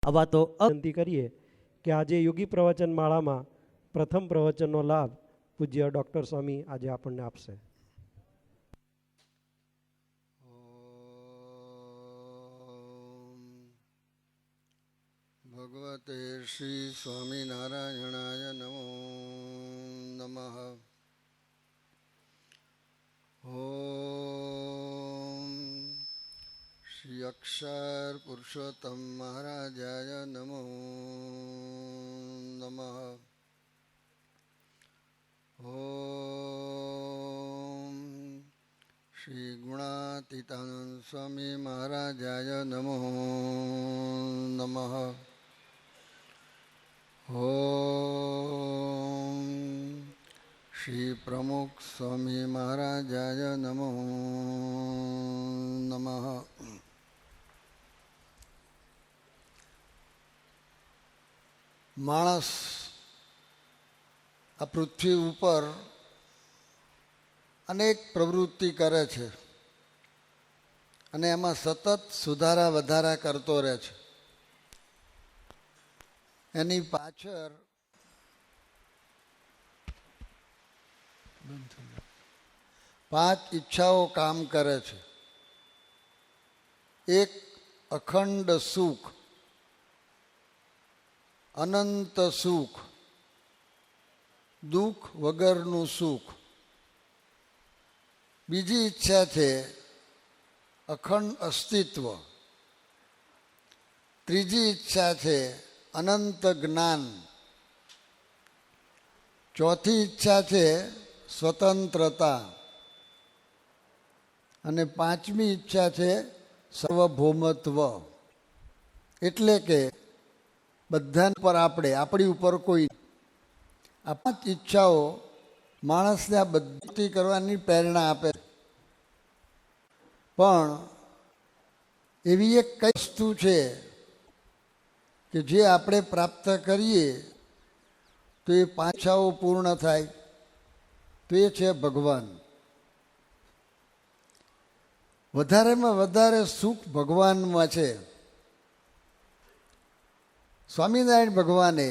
આ વાતો વિનંતી કરીએ કે આજે યોગી પ્રવચન માળામાં પ્રથમ પ્રવચનનો લાભ પૂજ્ય ડૉક્ટર સ્વામી આજે આપણને આપશે. ભગવતે શ્રી સ્વામિનારાયણાય નમો નમઃ. ઓમ શ્રી અક્ષર પુરુષોત્તમ મહારાજાય નમો નમઃ. ઓમ શ્રી ગુણાતીતાનંદ સ્વામી મહારાજાય નમો નમઃ. ઓમ શ્રી પ્રમુખ સ્વામી મહારાજાય નમો નમઃ. માણસ આ પૃથ્વી ઉપર અનેક પ્રવૃત્તિ કરે છે અને એમાં સતત સુધારા વધારા કરતો રહે છે. એની પાછળ 5 ઈચ્છાઓ કામ કરે છે. એક, અખંડ સુખ, અનંત સુખ, દુઃખ વગરનું સુખ. બીજી ઈચ્છા છે અખંડ અસ્તિત્વ. ત્રીજી ઈચ્છા છે અનંત જ્ઞાન. ચોથી ઈચ્છા છે સ્વતંત્રતા. અને 5મી ઈચ્છા છે સર્વભૌમત્વ. એટલે કે બધા પર આપણી ઉપર કોઈ. આ 5 ઈચ્છાઓ માણસને આ બધી કરવાની પ્રેરણા આપે. પણ એવી એક કઈ વસ્તુ છે કે જે આપણે પ્રાપ્ત કરીએ તો એ 5 ઈચ્છાઓ પૂર્ણ થાય, તો એ છે ભગવાન. વધારેમાં વધારે સુખ ભગવાનમાં છે. સ્વામિનારાયણ ભગવાને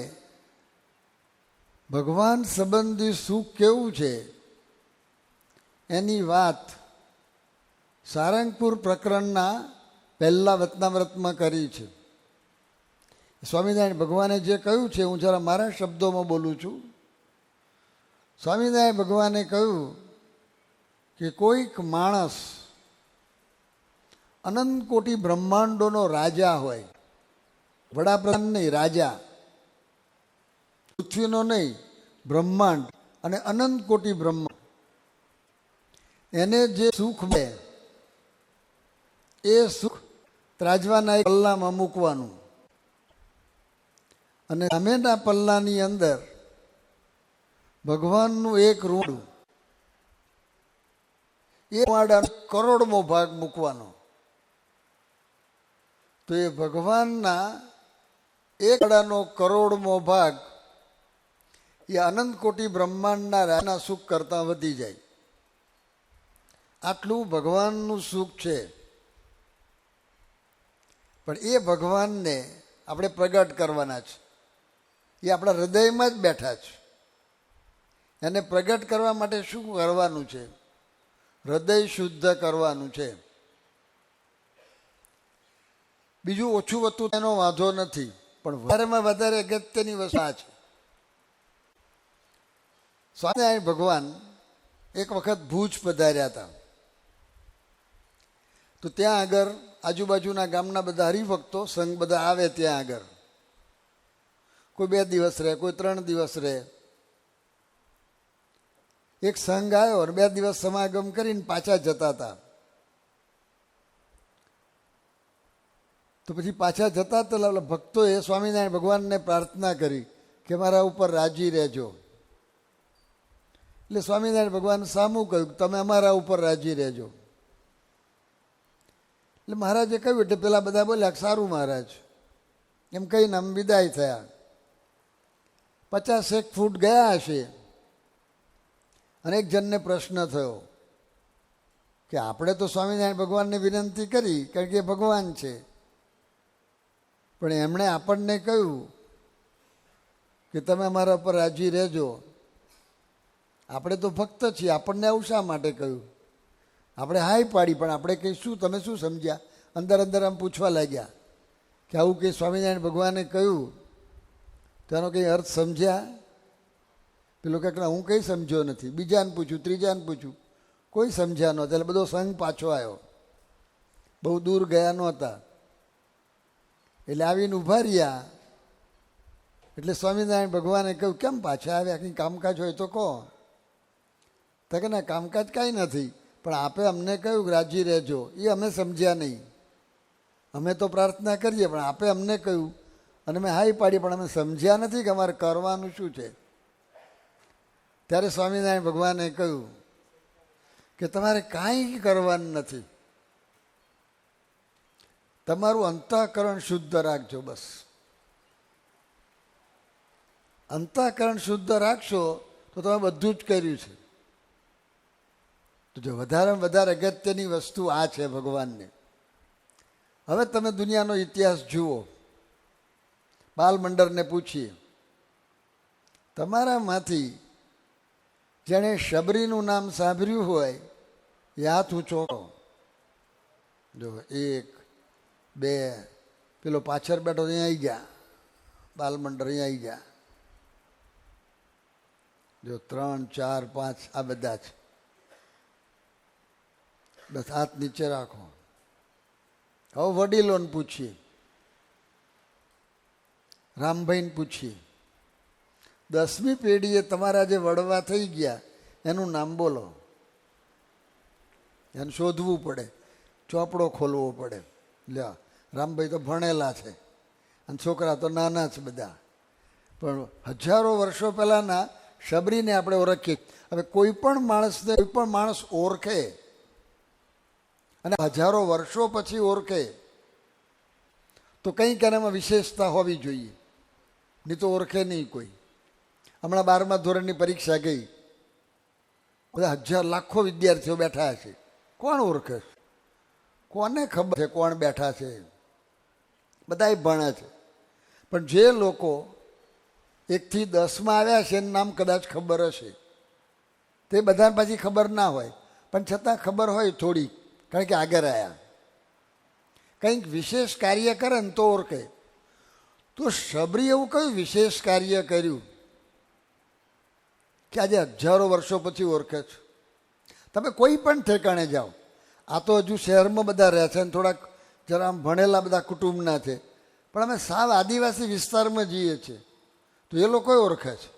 ભગવાન સંબંધી સુખ કેવું છે એની વાત સારંગપુર પ્રકરણના પહેલા વચનામૃતમાં કરી છે. સ્વામિનારાયણ ભગવાને જે કહ્યું છે, હું જરા મારા શબ્દોમાં બોલું છું. સ્વામિનારાયણ ભગવાને કહ્યું કે કોઈક માણસ અનંત કોટી બ્રહ્માંડોનો રાજા હોય, વડાપ્રધાન નહીં, રાજા, પૃથ્વીનો નહીં, બ્રહ્માંડ અને અનંત કોટી બ્રહ્માંડ. એને જે સુખ મળે એ સુખ ત્રાજવાના એક પલ્લામાં મૂકવાનું અને સામેના પલ્લાની અંદર ભગવાનનું એક રૂડું, એ રૂવાડાનો કરોડમો ભાગ મૂકવાનો. તો એ ભગવાનના એક રૂવાડાનો કરોડમો ભાગ એ અનંત કોટી બ્રહ્માંડના રાજાના સુખ કરતાં વધી જાય. આટલું ભગવાનનું સુખ છે. પણ એ ભગવાનને આપણે પ્રગટ કરવાના છે. એ આપણા હૃદયમાં જ બેઠા છે. એને પ્રગટ કરવા માટે શું કરવાનું છે? હૃદય શુદ્ધ કરવાનું છે. બીજું ઓછું વધતું એનો વાંધો નથી, પણ વધારેમાં વધારે અગત્યની વસ્તુ આ છે. સ્વામિનારાયણ ભગવાન એક વખત ભુજ પધાર્યા હતા. તો ત્યાં આગળ આજુબાજુના ગામના બધા હરિભક્તો સંઘ બધા આવે. ત્યાં આગળ કોઈ 2 દિવસ રહે, કોઈ 3 દિવસ રહે. એક સંઘ આવ્યો અને 2 દિવસ સમાગમ કરીને પાછા જતા હતા. તો પછી પાછા જતા હતા ભક્તોએ સ્વામિનારાયણ ભગવાનને પ્રાર્થના કરી કે મારા ઉપર રાજી રહેજો. એટલે સ્વામિનારાયણ ભગવાન સામું કહ્યું, તમે અમારા ઉપર રાજી રહેજો. એટલે મહારાજે કહ્યું એટલે પેલા બધા બોલ્યા સારું મહારાજ, એમ કહીને આમ વિદાય થયા. 50 ફૂટ ગયા હશે અને એક જણને પ્રશ્ન થયો કે આપણે તો સ્વામિનારાયણ ભગવાનને વિનંતી કરી, કારણ કે એ ભગવાન છે, પણ એમણે આપણને કહ્યું કે તમે અમારા પર રાજી રહેજો. આપણે તો ભક્ત છીએ, આપણને આવું શા માટે કહ્યું? આપણે હાય પાડી, પણ આપણે કંઈ શું, તમે શું સમજ્યા? અંદર અંદર આમ પૂછવા લાગ્યા કે આવું કંઈ સ્વામિનારાયણ ભગવાને કહ્યું તો એનો કંઈ અર્થ સમજ્યા? પેલો કે હું કંઈ સમજ્યો નથી. બીજાને પૂછ્યું, ત્રીજાને પૂછ્યું, કોઈ સમજ્યા નહોતા. એટલે બધો સંઘ પાછો આવ્યો, બહુ દૂર ગયા નહોતા. એટલે આવીને ઊભા રહ્યા. એટલે સ્વામિનારાયણ ભગવાને કહ્યું, કેમ પાછા આવ્યા? કંઈ કામકાજ હોય તો કહો. તો કે ના, કામકાજ કાંઈ નથી, પણ આપે અમને કહ્યું કે રાજી રહેજો. એ અમે સમજ્યા નહીં. અમે તો પ્રાર્થના કરીએ, પણ આપે અમને કહ્યું અને મેં હાઈ પાડી, પણ અમે સમજ્યા નથી કે અમારે કરવાનું શું છે. ત્યારે સ્વામિનારાયણ ભગવાને કહ્યું કે તમારે કાંઈ કરવાનું નથી, તમારું અંતઃકરણ શુદ્ધ રાખજો. બસ અંતઃકરણ શુદ્ધ રાખશો તો તમે બધું જ કર્યું છે. તો જો વધારેમાં વધારે અગત્યની વસ્તુ આ છે ભગવાનને. હવે તમે દુનિયાનો ઇતિહાસ જુઓ. બાલમંડળને પૂછીએ, તમારામાંથી જેણે શબરીનું નામ સાંભળ્યું હોય એ હાથ ઊંચો કરો. જો 1 2, પેલો પાછળ બેઠો અહીંયા આવી ગયા, બાલમંડળ અહીંયા આવી ગયા. જો 3 4 5, આ બધા છે. બસ હાથ નીચે રાખો. હવે વડીલોને પૂછીએ, રામભાઈને પૂછીએ, 10મી પેઢીએ તમારા જે વડવા થઈ ગયા એનું નામ બોલો. એને શોધવું પડે, ચોપડો ખોલવો પડે. લ્યો, રામભાઈ તો ભણેલા છે અને છોકરા તો નાના છે બધા, પણ હજારો વર્ષો પહેલાંના શબરીને આપણે ઓળખીએ. હવે કોઈ પણ માણસને કોઈ પણ માણસ ઓળખે અને હજારો વર્ષો પછી ઓળખે તો કંઈક એનામાં વિશેષતા હોવી જોઈએ, નહીં તો ઓળખે નહીં કોઈ. હમણાં 12મા ધોરણની પરીક્ષા ગઈ, બધા 1000 લાખો વિદ્યાર્થીઓ બેઠા છે. કોણ ઓળખે? કોને ખબર છે કોણ બેઠા છે? બધાય ભણે છે, પણ જે લોકો 1 થી 10માં આવ્યા છે એનું નામ કદાચ ખબર હશે. તે બધાને પાછી ખબર ના હોય, પણ છતાં ખબર હોય થોડી, કારણ કે આગળ આવ્યા. કંઈક વિશેષ કાર્ય કરે ને તો ઓળખે. તો શબરી એવું કયું વિશેષ કાર્ય કર્યું કે આજે હજારો વર્ષો પછી ઓળખે છે? તમે કોઈ પણ ઠેકાણે જાઓ, આ તો હજુ શહેરમાં બધા રહે છે અને થોડાક જરા આમ ભણેલા બધા કુટુંબના છે, પણ અમે સાવ આદિવાસી વિસ્તારમાં જઈએ છીએ તો એ લોકો ઓળખે છે.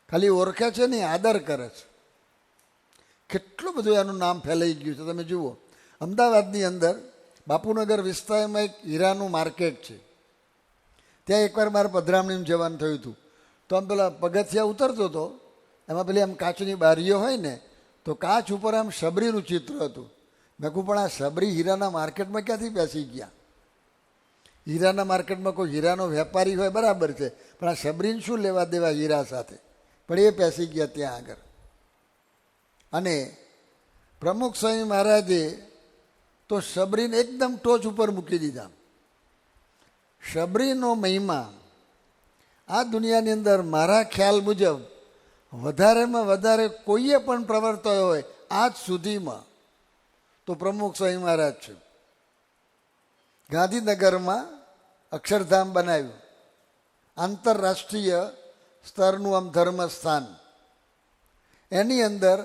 ખાલી ઓળખે છે નહીં, આદર કરે છે. કેટલું બધું એનું નામ ફેલાઈ ગયું છે. તમે જુઓ, અમદાવાદની અંદર બાપુનગર વિસ્તારમાં એક હીરાનું માર્કેટ છે. ત્યાં એકવાર મારે પધરામણીમાં જવાનું થયું હતું. તો આમ પેલા પગથિયા ઉતરતો હતો, એમાં પેલી આમ કાચની બારીઓ હોય ને, તો કાચ ઉપર આમ શબરીનું ચિત્ર હતું. મેં કહું, પણ આ શબરી હીરાના માર્કેટમાં ક્યાંથી બેસી ગયા? હીરાના માર્કેટમાં કોઈ હીરાનો વેપારી હોય બરાબર છે, પણ આ શબરીને શું લેવા દેવા હીરા સાથે? પણ એ બેસી ગયા ત્યાં આગળ. અને પ્રમુખ સ્વામી મહારાજે તો શબરીને એકદમ ટોચ ઉપર મૂકી દીધા. શબરીનો મહિમા આ દુનિયાની અંદર મારા ખ્યાલ મુજબ વધારેમાં વધારે કોઈએ પણ પ્રવર્તાયો હોય આજ સુધીમાં તો પ્રમુખ સ્વામી મહારાજ છે. ગાંધીનગરમાં અક્ષરધામ બનાવ્યું, આંતરરાષ્ટ્રીય સ્તરનું આમ ધર્મસ્થાન. એની અંદર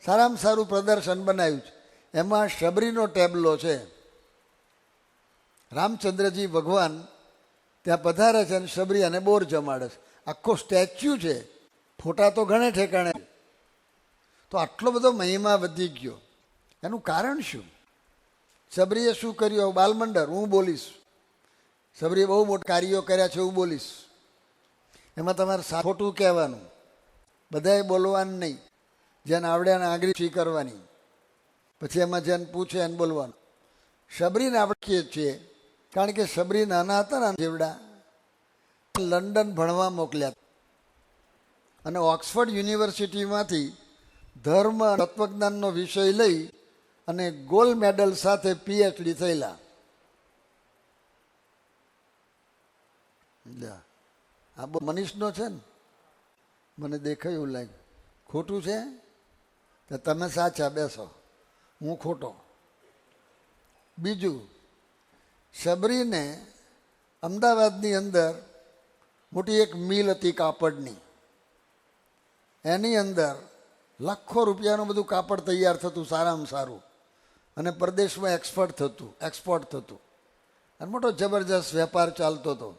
સારામાં સારું પ્રદર્શન બનાવ્યું છે. એમાં શબરીનો ટેબલો છે. રામચંદ્રજી ભગવાન ત્યાં પધારે છે અને શબરી અને બોર જમાડે છે. આખો સ્ટેચ્યુ છે, ફોટા તો ઘણે ઠેકાણે. તો આટલો બધો મહિમા વધી ગયો, એનું કારણ શું? શબરીએ શું કર્યું? બાલમંડળ હું બોલીશ. શબરીએ બહુ મોટા કાર્યો કર્યા છે હું બોલીશ. એમાં તમારે ખોટું કહેવાનું, બધાએ બોલવાનું નહીં. જેને આવડે એને આંગળી સ્વીકારવાની, પછી એમાં જેને પૂછે એને બોલવાનું. શબરીને આપણે કહીએ છીએ કારણ કે શબરી નાના હતા ને જેવડા, લંડન ભણવા મોકલ્યા અને ઓક્સફર્ડ યુનિવર્સિટીમાંથી ધર્મ તત્વજ્ઞાનનો વિષય લઈ અને ગોલ્ડ મેડલ સાથે PhD થયેલા. લ્યા, આ બહુ મનીષનો છે ને, મને દેખાયું લાગ્યું. ખોટું છે તો તમે સાચા, બેસો, હું ખોટો. બીજું, શબરીને અમદાવાદની અંદર મોટી એક મિલ હતી કાપડની, એની અંદર લાખો રૂપિયાનું બધું કાપડ તૈયાર થતું, સારામાં સારું, અને પરદેશમાં એક્સપોર્ટ થતું, અને મોટો જબરજસ્ત વેપાર ચાલતો હતો.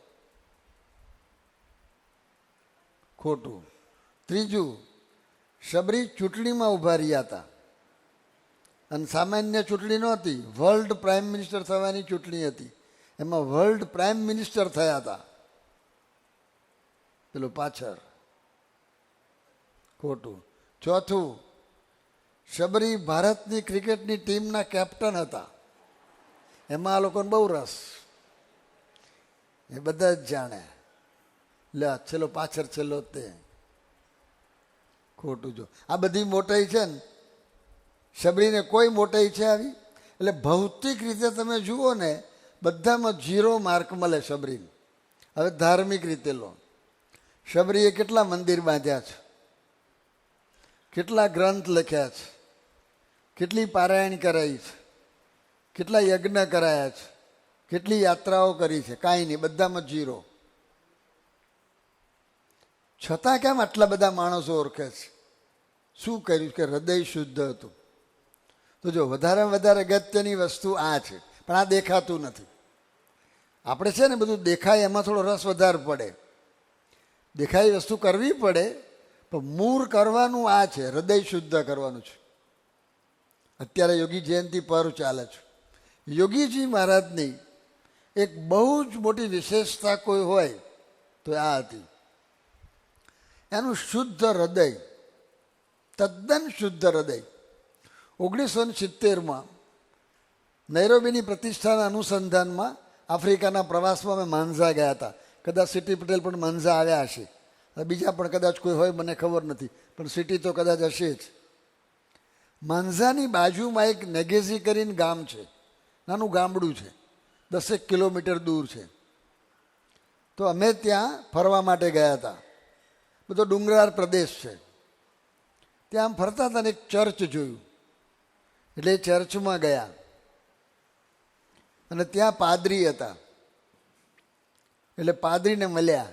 ખોટું. ત્રીજું, શબરી ચૂંટણીમાં ઊભા રહ્યા હતા, અને સામાન્ય ચૂંટણી નહોતી, વર્લ્ડ પ્રાઇમ મિનિસ્ટર થવાની ચૂંટણી હતી. એમાં વર્લ્ડ પ્રાઇમ મિનિસ્ટર થયા હતા પેલો પાછળ. ખોટું. ચોથું, શબરી ભારતની ક્રિકેટની ટીમના કેપ્ટન હતા. એમાં આ લોકોને બહુ રસ, એ બધા જ જાણે. લે, છેલ્લો પાછળ છેલ્લો તે. ખોટું. જો આ બધી મોટાઈ છે ને, શબરીને કોઈ મોટાઈ છે આવી? એટલે ભૌતિક રીતે તમે જુઓ ને, બધામાં 0 માર્ક મળે શબરીને. હવે ધાર્મિક રીતે લો, શબરીએ કેટલા મંદિર બાંધ્યા છે, કેટલા ગ્રંથ લખ્યા છે, કેટલી પારાયણ કરાઈ છે, કેટલા યજ્ઞ કરાયા છે, કેટલી યાત્રાઓ કરી છે? કાંઈ નહીં, બધામાં 0. છતાં કેમ આટલા બધા માણસો ઓળખે છે? શું કર્યું? કે હૃદય શુદ્ધ હતું. તો જો વધારેમાં વધારે અગત્યની વસ્તુ આ છે, પણ આ દેખાતું નથી. આપણે છે ને બધું દેખાય એમાં થોડો રસ વધારે પડે, દેખાય વસ્તુ કરવી પડે, પણ મૂળ કરવાનું આ છે, હૃદય શુદ્ધ કરવાનું છે. અત્યારે યોગી જયંતિ પર્વ ચાલે છે. યોગીજી મહારાજની એક બહુ જ મોટી વિશેષતા કોઈ હોય તો આ હતી, એનું શુદ્ધ હૃદય, તદ્દન શુદ્ધ હૃદય. 1970માં નૈરોબીની પ્રતિષ્ઠાના અનુસંધાનમાં આફ્રિકાના પ્રવાસમાં અમે માંઝા ગયા હતા. કદાચ સિટી પટેલ પણ માંઝા આવ્યા હશે, બીજા પણ કદાચ કોઈ હોય, મને ખબર નથી, પણ સિટી તો કદાચ હશે જ. માંઝાની બાજુમાં એક નેગેઝી કરીને ગામ છે, નાનું ગામડું છે, 10 કિલોમીટર દૂર છે. તો અમે ત્યાં ફરવા માટે ગયા હતા. બધો ડુંગરાળ પ્રદેશ છે. ત્યાં આમ ફરતા હતા ને એક ચર્ચ જોયું, એટલે એ ચર્ચમાં ગયા, અને ત્યાં પાદરી હતા. એટલે પાદરીને મળ્યા,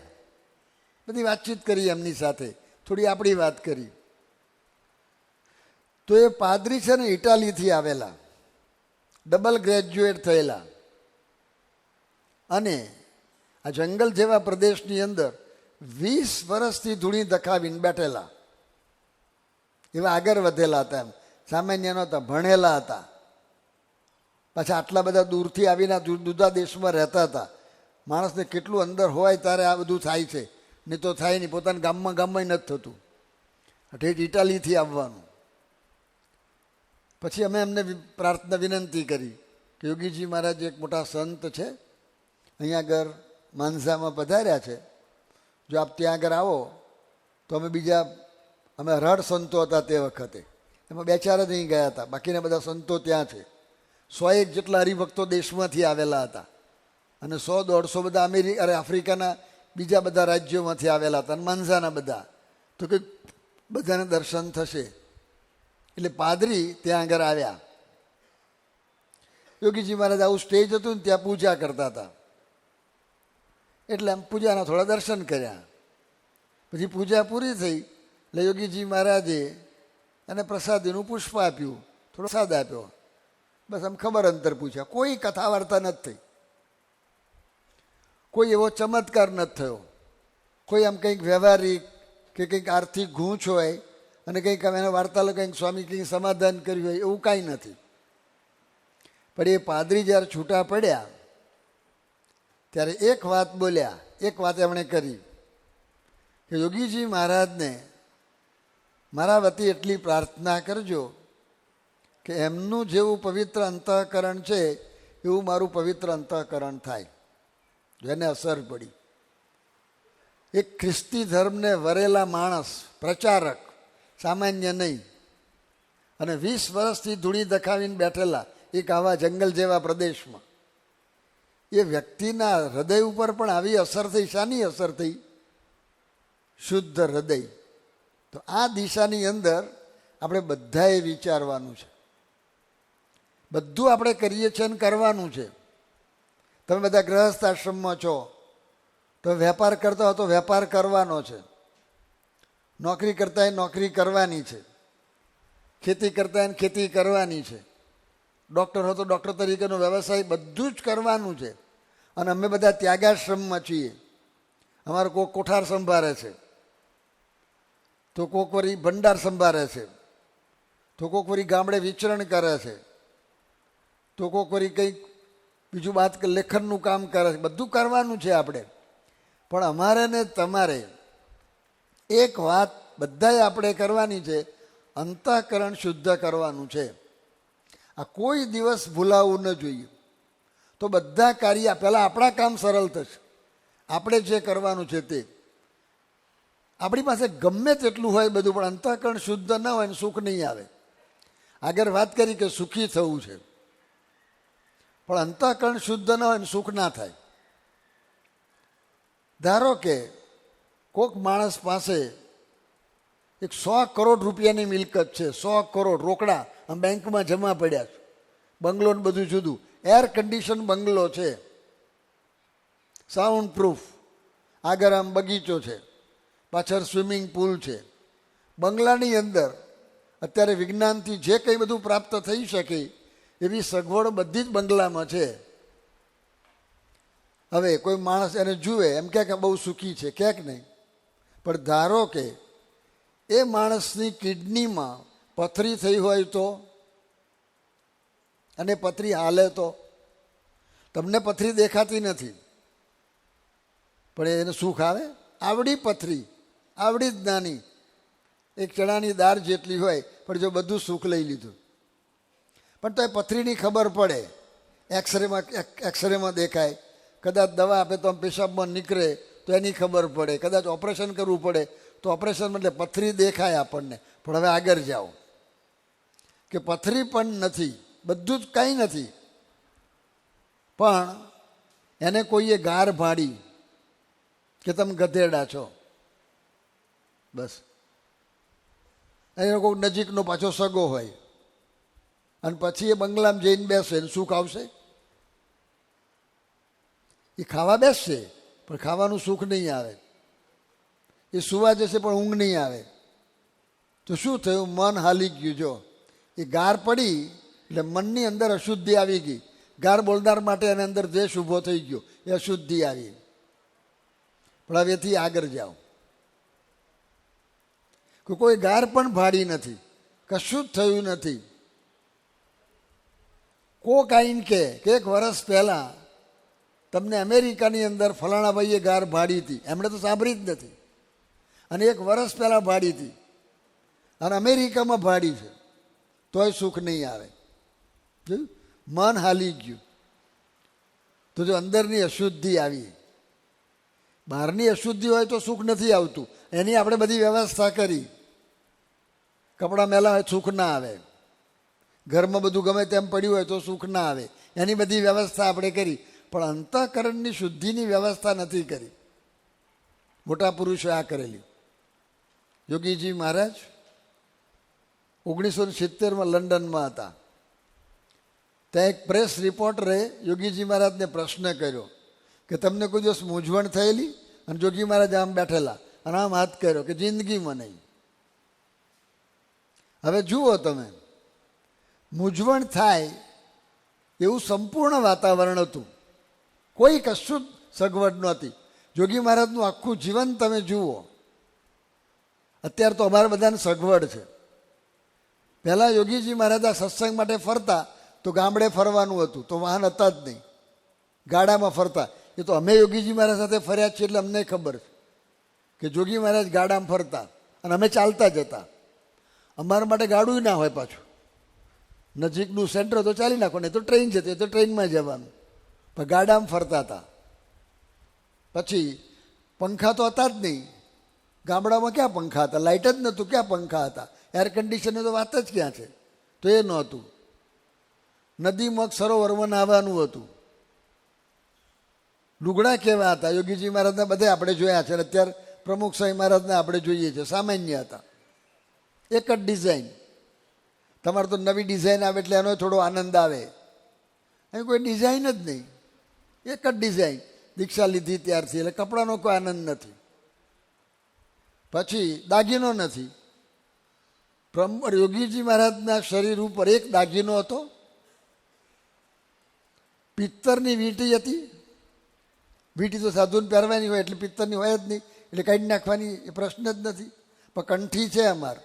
બધી વાતચીત કરી એમની સાથે, થોડી આપણી વાત કરી. તો એ પાદરી છે ને ઇટાલીથી આવેલા, ડબલ ગ્રેજ્યુએટ થયેલા, અને આ જંગલ જેવા પ્રદેશની અંદર 20 વર્ષથી ધૂણી દખાવીને બેઠેલા. એવા આગળ વધેલા હતા, એમ સામાન્ય નહોતા, ભણેલા હતા. પાછા આટલા બધા દૂરથી આવીને જુદા દેશમાં રહેતા હતા. માણસને કેટલું અંદર હોય ત્યારે આ બધું થાય છે, નહીં તો થાય નહીં. પોતાના ગામમાં નથી થતું, ઠેઠ ઇટાલીથી આવવાનું. પછી અમે એમને પ્રાર્થના વિનંતી કરી કે યોગીજી મહારાજ એક મોટા સંત છે, અહીંયા આગળ માંઝામાં પધાર્યા છે, જો આપ ત્યાં આગળ આવો તો અમે રડ સંતો હતા તે વખતે, એમાં 2-4 જ અહીં ગયા હતા, બાકીના બધા સંતો ત્યાં છે. 100 જેટલા હરિભક્તો દેશમાંથી આવેલા હતા, અને 100-150 બધા આફ્રિકાના બીજા બધા રાજ્યોમાંથી આવેલા હતા, અને માંઝાના બધા. તો કે બધાને દર્શન થશે, એટલે પાદરી ત્યાં આગળ આવ્યા. યોગીજી મહારાજ આવું સ્ટેજ હતું ને ત્યાં પૂજા કરતા હતા, એટલે આમ પૂજાના થોડા દર્શન કર્યા. પછી પૂજા પૂરી થઈ એટલે યોગીજી મહારાજે એને પ્રસાદીનું પુષ્પ આપ્યું, થોડો પ્રસાદ આપ્યો, બસ આમ ખબર અંતર પૂછ્યા. કોઈ કથા વાર્તા નથી થઈ, કોઈ એવો ચમત્કાર નથી થયો, કોઈ આમ કંઈક વ્યવહારિક કે કંઈક આર્થિક ગૂંચ હોય અને કંઈક અમે એના વાર્તાલો કંઈક સ્વામી કંઈક સમાધાન કર્યું હોય એવું કાંઈ નથી. પણ એ પાદરી જ્યારે છૂટા પડ્યા ત્યારે એક વાત બોલ્યા, એક વાત એમણે કરી કે યોગીજી મહારાજને મારા વતી એટલી પ્રાર્થના કરજો કે એમનું જેવું પવિત્ર અંતઃકરણ છે એવું મારું પવિત્ર અંતઃકરણ થાય. જેને અસર પડી, એક ખ્રિસ્તી ધર્મને વરેલા માણસ, પ્રચારક, સામાન્ય નહીં, અને 20 વર્ષથી ધૂણી દખાવીને બેઠેલા એક આવા જંગલ જેવા પ્રદેશમાં, એ વ્યક્તિના હૃદય ઉપર પણ આવી અસર થઈ. શાની અસર થઈ? શુદ્ધ હૃદય. તો આ દિશાની અંદર આપણે બધાએ વિચારવાનું છે. બધું આપણે કરીએ છીએ અને કરવાનું છે. તમે બધા ગૃહસ્થ આશ્રમમાં છો, તમે વેપાર કરતા હો તો વેપાર કરવાનો છે, નોકરી કરતા હોય નોકરી કરવાની છે, ખેતી કરતા હોય ખેતી કરવાની છે, ડૉક્ટર હો તો ડૉક્ટર તરીકેનો વ્યવસાય બધું જ કરવાનું છે. અને અમે બધા ત્યાગાશ્રમમાં છીએ. અમારે કોઈક કોઠાર સંભાળે છે, તો કોઈક વળી ભંડાર સંભાળે છે, તો કોઈક વળી ગામડે વિચરણ કરે છે, તો કોઈક વળી કંઈક બીજું વાત લેખનનું કામ કરે છે. બધું કરવાનું છે આપણે. પણ અમારે ને તમારે એક વાત બધાએ આપણે કરવાની છે, અંતઃકરણ શુદ્ધ કરવાનું છે. આ કોઈ દિવસ ભૂલાવવું ન જોઈએ. તો બધા કાર્ય પહેલાં આપણા કામ સરળ થશે. આપણે જે કરવાનું છે તે. આપણી પાસે ગમે તેટલું હોય બધું, પણ અંતઃકરણ શુદ્ધ ન હોય ને સુખ નહીં આવે. આગળ વાત કરી કે સુખી થવું છે, પણ અંતઃકરણ શુદ્ધ ન હોય ને સુખ ના થાય. ધારો કે કોઈક માણસ પાસે એક 100 કરોડ રૂપિયાની મિલકત છે, 100 કરોડ રોકડા આમ બેંકમાં જમા પડ્યા છે, બંગલો ને બધું જુદું, એર કન્ડિશન બંગલો છે, સાઉન્ડ પ્રૂફ, આગળ આમ બગીચો છે, પાછળ સ્વિમિંગ પુલ છે. બંગલાની અંદર અત્યારે વિજ્ઞાનથી જે કંઈ બધું પ્રાપ્ત થઈ શકે એવી સગવડો બધી જ બંગલામાં છે. હવે કોઈ માણસ એને જુએ એમ કહે કે બહુ સુખી છે, ક્યાંક નહીં. પણ ધારો કે એ માણસની કિડનીમાં પથરી થઈ હોય તો, અને પથરી હાલે તો, તમને પથરી દેખાતી નથી પણ એને સુખ આવે? આવડી પથરી, આવડી જ નાની, એક ચણાની દાળ જેટલી હોય, પણ જો બધું સુખ લઈ લીધું. પણ તો એ પથરીની ખબર પડે, એક્સરેમાં દેખાય, કદાચ દવા આપે તો પેશાબમાં નીકળે તો એની ખબર પડે, કદાચ ઓપરેશન કરવું પડે તો ઓપરેશન એટલે પથરી દેખાય આપણને. પણ હવે આગળ જાઓ કે પથરી પણ નથી, બધું જ કંઈ નથી, પણ એને કોઈએ ગાર ભાડી કે તમે ગધેડા છો, બસ. એનો કોઈ નજીકનો પાછો સગો હોય અને પછી એ બંગલામાં જઈને બેસે ને સુખ આવશે? એ ખાવા બેસશે પણ ખાવાનું સુખ નહીં આવે. એ સુવા જશે પણ ઊંઘ નહીં આવે. તો શું થયું? મન હાલી ગયું. જો એ ગાર પડી એટલે મનની અંદર અશુદ્ધિ આવી ગઈ. ગાર બોલનાર માટે એની અંદર દ્વેષ ઊભો થઈ ગયો, એ અશુદ્ધિ આવી. પણ હવેથી આગળ જાઓ કે કોઈ ગાર પણ ભાડી નથી, કશું જ થયું નથી. કોક આઈને કે એક વર્ષ પહેલાં તમને અમેરિકાની અંદર ફલાણા ભાઈએ ગાર ભાડી હતી, એમણે તો સાંભળી જ નથી, અને એક વર્ષ પહેલાં ભાડી હતી અને અમેરિકામાં ભાડી છે, તોય સુખ નહીં આવે. જોયું? મન હાલી ગયું. તો જો અંદરની અશુદ્ધિ આવી, બહારની અશુદ્ધિ હોય તો સુખ નથી આવતું. એની આપણે બધી વ્યવસ્થા કરી. કપડાં મેલા હોય સુખ ના આવે, ઘરમાં બધું ગમે તેમ પડ્યું હોય તો સુખ ના આવે, એની બધી વ્યવસ્થા આપણે કરી. પણ અંતઃકરણની શુદ્ધિની વ્યવસ્થા નથી કરી. મોટા પુરુષોએ આ કરેલી. યોગીજી મહારાજ 1970માં લંડનમાં હતા. ત્યાં એક પ્રેસ રિપોર્ટરે યોગીજી મહારાજને પ્રશ્ન કર્યો કે તમને કોઈ દિવસ મૂંઝવણ થયેલી? અને યોગી મહારાજ આમ બેઠેલા અને આમ હાથ કર્યો કે જિંદગીમાં નહીં. હવે જુઓ તમે, મૂંઝવણ થાય એવું સંપૂર્ણ વાતાવરણ હતું, કોઈ કશું સગવડ નહોતી. યોગી મહારાજનું આખું જીવન તમે જુઓ. અત્યારે તો અમારા બધાને સગવડ છે. પહેલાં યોગીજી મહારાજ આ સત્સંગ માટે ફરતા તો ગામડે ફરવાનું હતું, તો વાહન હતા જ નહીં, ગાડામાં ફરતા. એ તો અમે યોગીજી મહારાજ સાથે ફર્યા છીએ એટલે અમને ખબર છે કે યોગી મહારાજ ગાડામાં ફરતા અને અમે ચાલતા જતા. અમારા માટે ગાડું ના હોય પાછું. નજીકનું સેન્ટર તો ચાલી નાખો, નહીં તો ટ્રેન જતી તો ટ્રેનમાં જવાનું, પણ ગાડામાં ફરતા હતા. પછી પંખા તો હતા જ નહીં. ગામડામાં ક્યાં પંખા હતા? લાઇટ જ નહોતું, ક્યાં પંખા હતા? એર કન્ડિશનની તો વાત જ ક્યાં છે? તો એ નહોતું. નદીમાં સરોવરમાં નાહવાનું હતું. લુગડા કેવા હતા? યોગીજી મહારાજના બધે આપણે જોયા છે. અત્યારે પ્રમુખ સ્વામી મહારાજને આપણે જોઈએ છે, સામાન્ય હતા, એક જ ડિઝાઇન. તમારે તો નવી ડિઝાઇન આવે એટલે એનો થોડો આનંદ આવે. અહીં કોઈ ડિઝાઇન જ નહીં, એક જ ડિઝાઇન. દીક્ષા લીધી ત્યારથી એટલે કપડાનો કોઈ આનંદ નથી. પછી દાગીનો નથી. યોગીજી મહારાજના શરીર ઉપર એક દાગીનો હતો, પિત્તરની વીંટી હતી. વીંટી તો સાધુને પહેરવાની હોય એટલે પિત્તરની હોય જ નહીં, એટલે કાઢી નાખવાની એ પ્રશ્ન જ નથી. પણ કંઠી છે અમાર,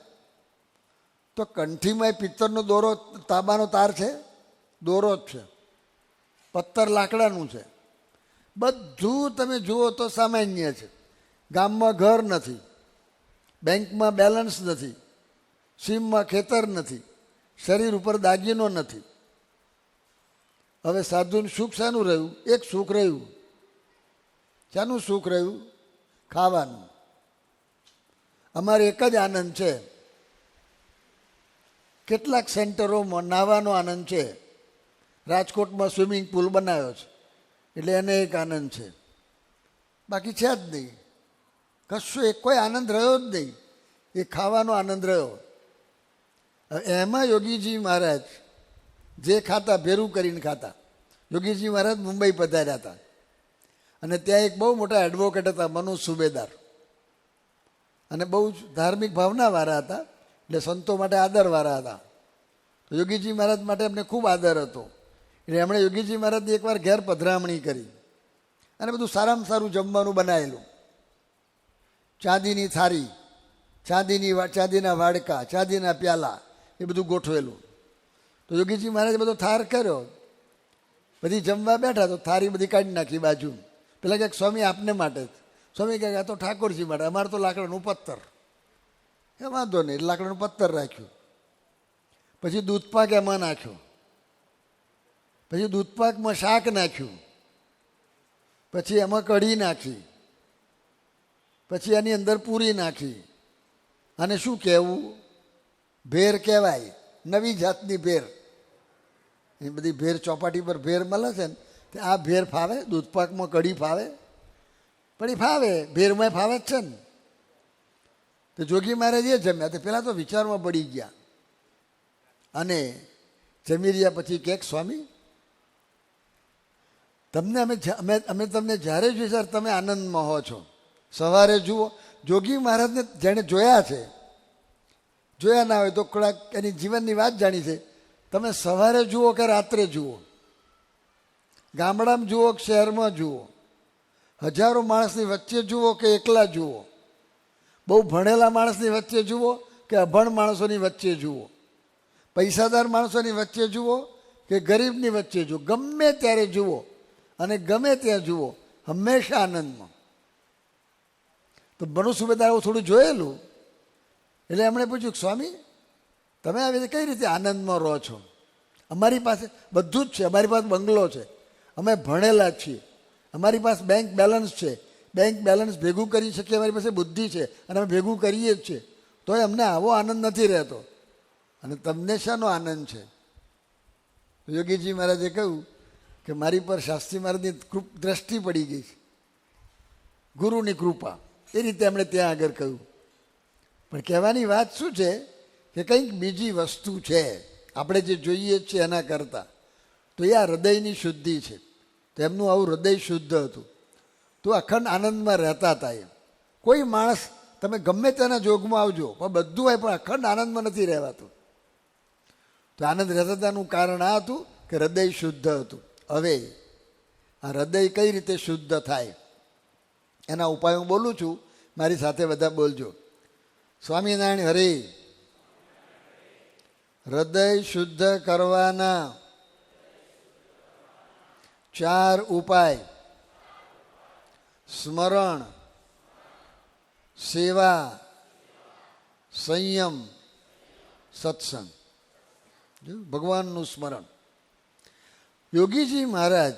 તો કંઠીમાં પિત્તરનો દોરો, તાંબાનો તાર છે, દોરો જ છે, પત્તર લાકડાનું છે. બધું તમે જુઓ તો સામાન્ય છે. ગામમાં ઘર નથી, બેંકમાં બેલેન્સ નથી, સીમમાં ખેતર નથી, શરીર ઉપર દાગીનો નથી. હવે સાધુનું સુખ શાનું રહ્યું? એક સુખ રહ્યું. શાનું સુખ રહ્યું? ખાવાનું. અમારે એક જ આનંદ છે. કેટલાક સેન્ટરોમાં નાહવાનો આનંદ છે. રાજકોટમાં સ્વિમિંગ પુલ બનાવ્યો છે એટલે એને એક આનંદ છે, બાકી છે જ નહીં કશું. એક કોઈ આનંદ રહ્યો જ નહીં. એ ખાવાનો આનંદ રહ્યો. એમાં યોગીજી મહારાજ જે ખાતા ભેરું કરીને ખાતા. યોગીજી મહારાજ મુંબઈ પધાર્યા હતા અને ત્યાં એક બહુ મોટા એડવોકેટ હતા, મનોજ સુબેદાર, અને બહુ જ ધાર્મિક ભાવનાવાળા હતા, એટલે સંતો માટે આદરવાળા હતા. તો યોગીજી મહારાજ માટે એમને ખૂબ આદર હતો. એટલે એમણે યોગીજી મહારાજની એકવાર ઘેર પધરામણી કરી અને બધું સારામાં સારું જમવાનું બનાવેલું. ચાંદીની થાળી, ચાંદીના વાડકા, ચાંદીના પ્યાલા, એ બધું ગોઠવેલું. તો યોગીજી મહારાજે બધો થાર કર્યો. બધી જમવા બેઠા તો થાળી બધી કાઢી નાખી બાજુ. પેલા ક્યાંક સ્વામી આપને માટે જ. સ્વામી કહે આ તો ઠાકોરજી માટે, અમારે તો લાકડાનું પત્તર. એ વાંધો નહીં, લાકડાનું પત્તર રાખ્યું. પછી દૂધપાક એમાં નાખ્યો, પછી દૂધપાકમાં શાક નાખ્યું, પછી એમાં કઢી નાખી, પછી એની અંદર પૂરી નાખી. અને શું કહેવું? ભેર કહેવાય, નવી જાતની ભેર. એ બધી ભેર ચોપાટી પર ભેર મળે છે ને, તે આ ભેર ફાવે? દૂધપાકમાં કઢી ફાવે? પણ એ ફાવે, ભેરમાં ફાવે જ છે ને. તો જોગી મહારાજ એ જમ્યા. તો પેલા તો વિચારમાં પડી ગયા અને જમી રહ્યા. પછી કે સ્વામી, તમને અમે તમને જ્યારે જોઈએ ત્યારે તમે આનંદમાં હો છો. સવારે જુઓ, જોગી મહારાજને જેણે જોયા છે, જોયા ના હોય તો થોડાક એની જીવનની વાત જાણી છે. તમે સવારે જુઓ કે રાત્રે જુઓ, ગામડામાં જુઓ કે શહેરમાં જુઓ, હજારો માણસની વચ્ચે જુઓ કે એકલા જુઓ, બહુ ભણેલા માણસની વચ્ચે જુઓ કે અભણ માણસોની વચ્ચે જુઓ, પૈસાદાર માણસોની વચ્ચે જુઓ કે ગરીબની વચ્ચે જુઓ, ગમે ત્યારે જુઓ અને ગમે ત્યાં જુઓ, હંમેશા આનંદમાં. તો મનુ સુબેદાર થોડું જોયેલું એટલે એમણે પૂછ્યું, સ્વામી તમે આવી રીતે કઈ રીતે આનંદમાં રહો છો? અમારી પાસે બધું જ છે, અમારી પાસે બંગલો છે, અમે ભણેલા છીએ, અમારી પાસે બેંક બેલેન્સ છે, બેંક બેલેન્સ ભેગું કરી શકીએ, અમારી પાસે બુદ્ધિ છે અને અમે ભેગું કરીએ જ છીએ, તોય અમને આવો આનંદ નથી રહેતો. અને તમને શાનો આનંદ છે? યોગીજી મહારાજે કહ્યું કે મારી પર શાસ્ત્રી મહારાજની દ્રષ્ટિ પડી ગઈ છે, ગુરુની કૃપા. એ રીતે એમણે ત્યાં આગળ કહ્યું. પણ કહેવાની વાત શું છે કે કંઈક બીજી વસ્તુ છે આપણે જે જોઈએ છીએ એના કરતાં. તો એ આ હૃદયની શુદ્ધિ છે. તો એમનું આવું હૃદય શુદ્ધ હતું, તો અખંડ આનંદમાં રહેતા હતા. એમ કોઈ માણસ તમે ગમે તેના જોગમાં આવજો પણ બધું હોય પણ અખંડ આનંદમાં નથી રહેવાતું. તો આનંદ રહેતા હતાનું કારણ આ હતું કે હૃદય શુદ્ધ હતું. હવે આ હૃદય કઈ રીતે શુદ્ધ થાય એના ઉપાય હું બોલું છું, મારી સાથે બધા બોલજો. સ્વામિનારાયણ હરે. હૃદય શુદ્ધ કરવાના 4 ઉપાય: સ્મરણ, સેવા, સંયમ, સત્સંગ. ભગવાનનું સ્મરણ. યોગીજી મહારાજ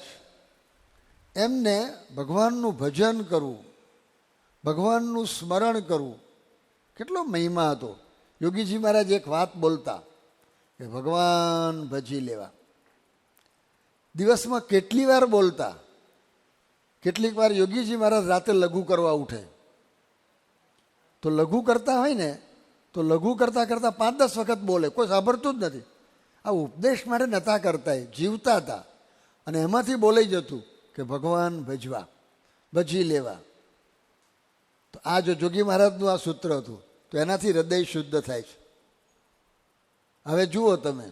એમને ભગવાનનું ભજન કરવું, ભગવાનનું સ્મરણ કરવું કેટલો મહિમા હતો. યોગીજી મહારાજ એક વાત બોલતા કે ભગવાન ભજી લેવા. દિવસમાં કેટલી વાર બોલતા? કેટલીક વાર યોગીજી મહારાજ રાતે લઘુ કરવા ઉઠે, તો લઘુ કરતા હોય ને તો લઘુ કરતાં કરતાં 5-10 વખત બોલે, કોઈ સાંભળતું જ નથી. આ ઉપદેશ માટે નહોતા કરતા, જીવતા હતા. અને એમાંથી બોલાઈ જતું કે ભગવાન ભજવા, ભજી લેવા. તો આ જો જોગી મહારાજનું આ સૂત્ર હતું, તો એનાથી હૃદય શુદ્ધ થાય છે. હવે જુઓ તમે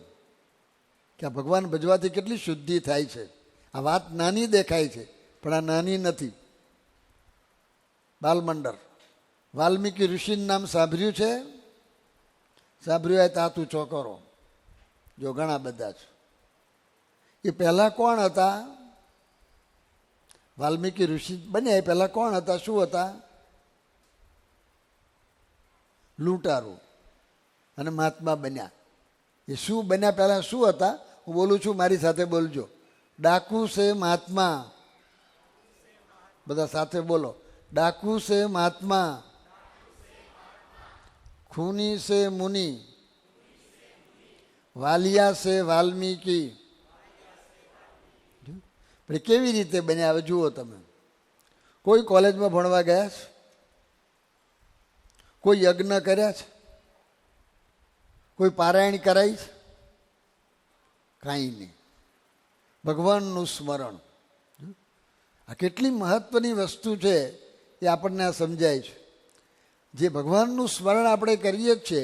કે આ ભગવાન ભજવાથી કેટલી શુદ્ધિ થાય છે. આ વાત નાની દેખાય છે, પણ આ નાની નથી. બાલમંડળ, વાલ્મીકી ઋષિનું નામ સાંભળ્યું છે? સાંભળ્યું હોય તો હાથ ઊંચો કરો. જો ઘણા બધા છે. એ પહેલાં કોણ હતા? વાલ્મીકી ઋષિ બન્યા એ પહેલાં કોણ હતા? શું હતા? લૂંટારો. અને મહાત્મા બન્યા. એ શું બન્યા? પહેલાં શું હતા? હું બોલું છું, મારી સાથે બોલજો. ડાકુ સે મહાત્મા. બધા સાથે બોલો. ડાકુ સે મહાત્મા, ખૂની સે મુનિ, વાલિયા સે વાલ્મીકી. પણ કેવી રીતે બન્યા? હવે જુઓ તમે. કોઈ કોલેજમાં ભણવા ગયા છે? કોઈ યજ્ઞ કર્યા છે? કોઈ પારાયણ કરાઈ છે? કાંઈ નહીં. ભગવાનનું સ્મરણ. આ કેટલી મહત્વની વસ્તુ છે એ આપણને આ સમજાય છે. જે ભગવાનનું સ્મરણ આપણે કરીએ જ છીએ,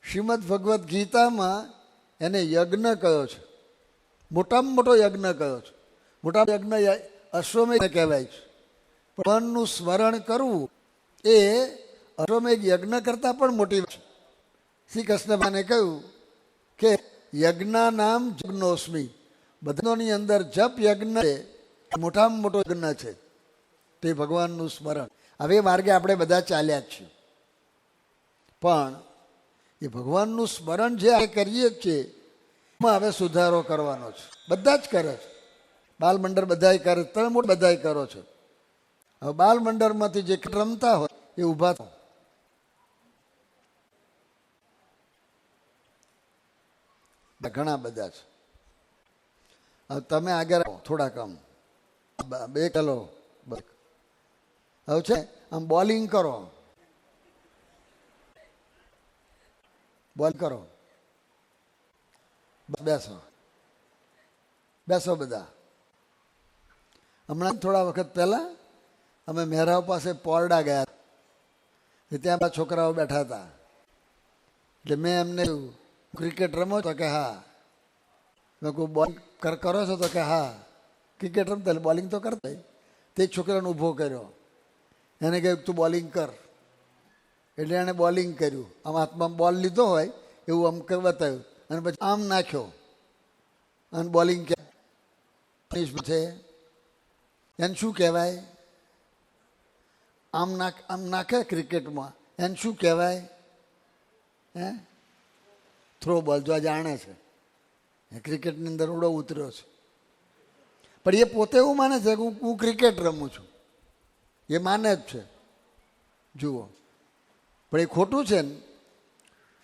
શ્રીમદ ભગવદ્ ગીતામાં એને યજ્ઞ કયો છે. મોટામાં મોટો યજ્ઞ કયો છે. મોટા યજ્ઞ અશ્વમેઘ કહેવાય છે. ભગવાનનું સ્મરણ કરવું એ અશ્વમેઘ યજ્ઞ કરતાં પણ મોટી છે. શ્રી કૃષ્ણ ભગવાને કહ્યું કે યજ્ઞા નામ જગ્નોસ્મી. બધાની અંદર જપ યજ્ઞ છે, મોટામાં મોટો યજ્ઞ છે તે ભગવાનનું સ્મરણ. હવે માર્ગે આપણે બધા ચાલ્યા જ છીએ, પણ એ ભગવાનનું સ્મરણ જે આપણે કરીએ જ છીએ એમાં હવે સુધારો કરવાનો છે. બધા જ કરે છે. બાલમંડળ બધાય કરે, તમે મોટા બધાય કરો છો. હવે બાલમંડળમાંથી જે રમતા હોય એ ઊભા થાઓ. ઘણા બધા છે. હવે તમે આગળ થોડા કામ બે કલો હવે છે. આમ બોલિંગ કરો, બોલ કરો. બેસો, બેસો બધા. હમણાં થોડા વખત પહેલા અમે મહેરાવ પાસે પોરડા ગયા, ત્યાં બધા છોકરાઓ બેઠા હતા. એટલે મેં એમને ક્રિકેટ રમો તો કે હા. મેં કહું બોલિંગ કરો છો તો કે હા. ક્રિકેટ રમતા બોલિંગ તો કરતા. તે છોકરાને ઊભો કર્યો, એને કહ્યું તું બોલિંગ કર. એટલે એણે બોલિંગ કર્યું. આમ હાથમાં બોલ લીધો હોય એવું આમ બતાવ્યું, અને પછી આમ નાખ્યો અને બોલિંગ છે. એને શું કહેવાય? આમ નાખે ક્રિકેટમાં, એને શું કહેવાય? હે, થ્રો બોલ. જો આ જાણે છે ક્રિકેટની અંદર ઉડો ઉતર્યો છે, પણ એ પોતે એવું માને છે કે હું ક્રિકેટ રમું છું. એ માને જ છે. જુઓ, પણ એ ખોટું છે ને.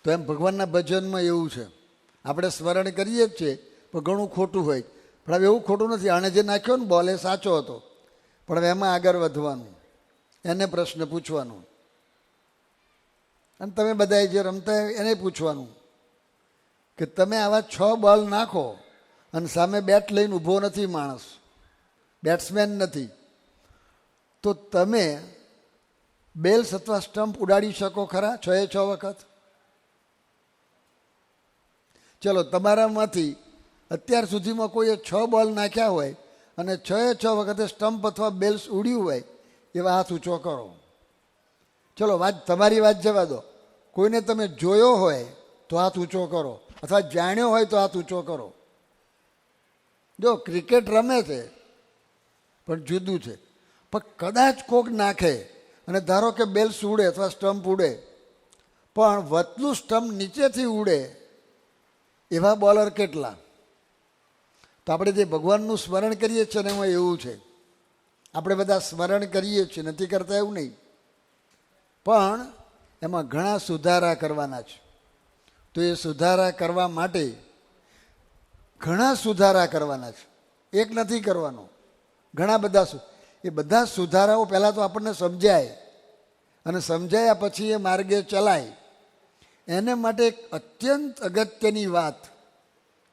તો એમ ભગવાનના ભજનમાં એવું છે. આપણે સ્મરણ કરીએ જ છીએ, પણ ઘણું ખોટું હોય. પણ હવે એવું ખોટું નથી. આણે જે નાખ્યો ને બોલ એ સાચો હતો, પણ હવે એમાં આગળ વધવાનું, એને પ્રશ્ન પૂછવાનો. અને તમે બધાએ જે રમતા એને પૂછવાનું કે તમે આવા 6 બોલ નાખો અને સામે બેટ લઈને ઊભો નથી માણસ, બેટ્સમેન નથી, તો તમે બેલ્સ અથવા સ્ટમ્પ ઉડાડી શકો ખરા 6 વખત? ચલો, તમારામાંથી અત્યાર સુધીમાં કોઈએ 6 બોલ નાખ્યા હોય અને 6 વખતે સ્ટમ્પ અથવા બેલ્સ ઉડ્યું હોય એવા હાથ ઊંચો કરો. ચલો, વાત તમારી વાત જવા દો. કોઈને તમે જોયો હોય તો હાથ ઊંચો કરો, અથવા જાણ્યો હોય તો હાથ ઊંચો કરો. જો ક્રિકેટ રમે છે પણ જુદું છે. પણ કદાચ કોક નાખે અને ધારો કે બેલ્સ ઉડે અથવા સ્ટમ્પ ઉડે, પણ વતલું સ્ટમ્પ નીચેથી ઉડે એવા બોલર કેટલા? તો આપણે જે ભગવાનનું સ્મરણ કરીએ છીએ ને એમાં એવું છે. આપણે બધા સ્મરણ કરીએ છીએ, નથી કરતા એવું નહીં, પણ એમાં ઘણા સુધારા કરવાના છે. તો એ સુધારા કરવા માટે ઘણા સુધારા કરવાના છે. એક નથી કરવાનો, ઘણા બધા. એ બધા સુધારાઓ પહેલાં તો આપણને સમજાય અને સમજાયા પછી એ માર્ગે ચલાય. એને માટે એક અત્યંત અગત્યની વાત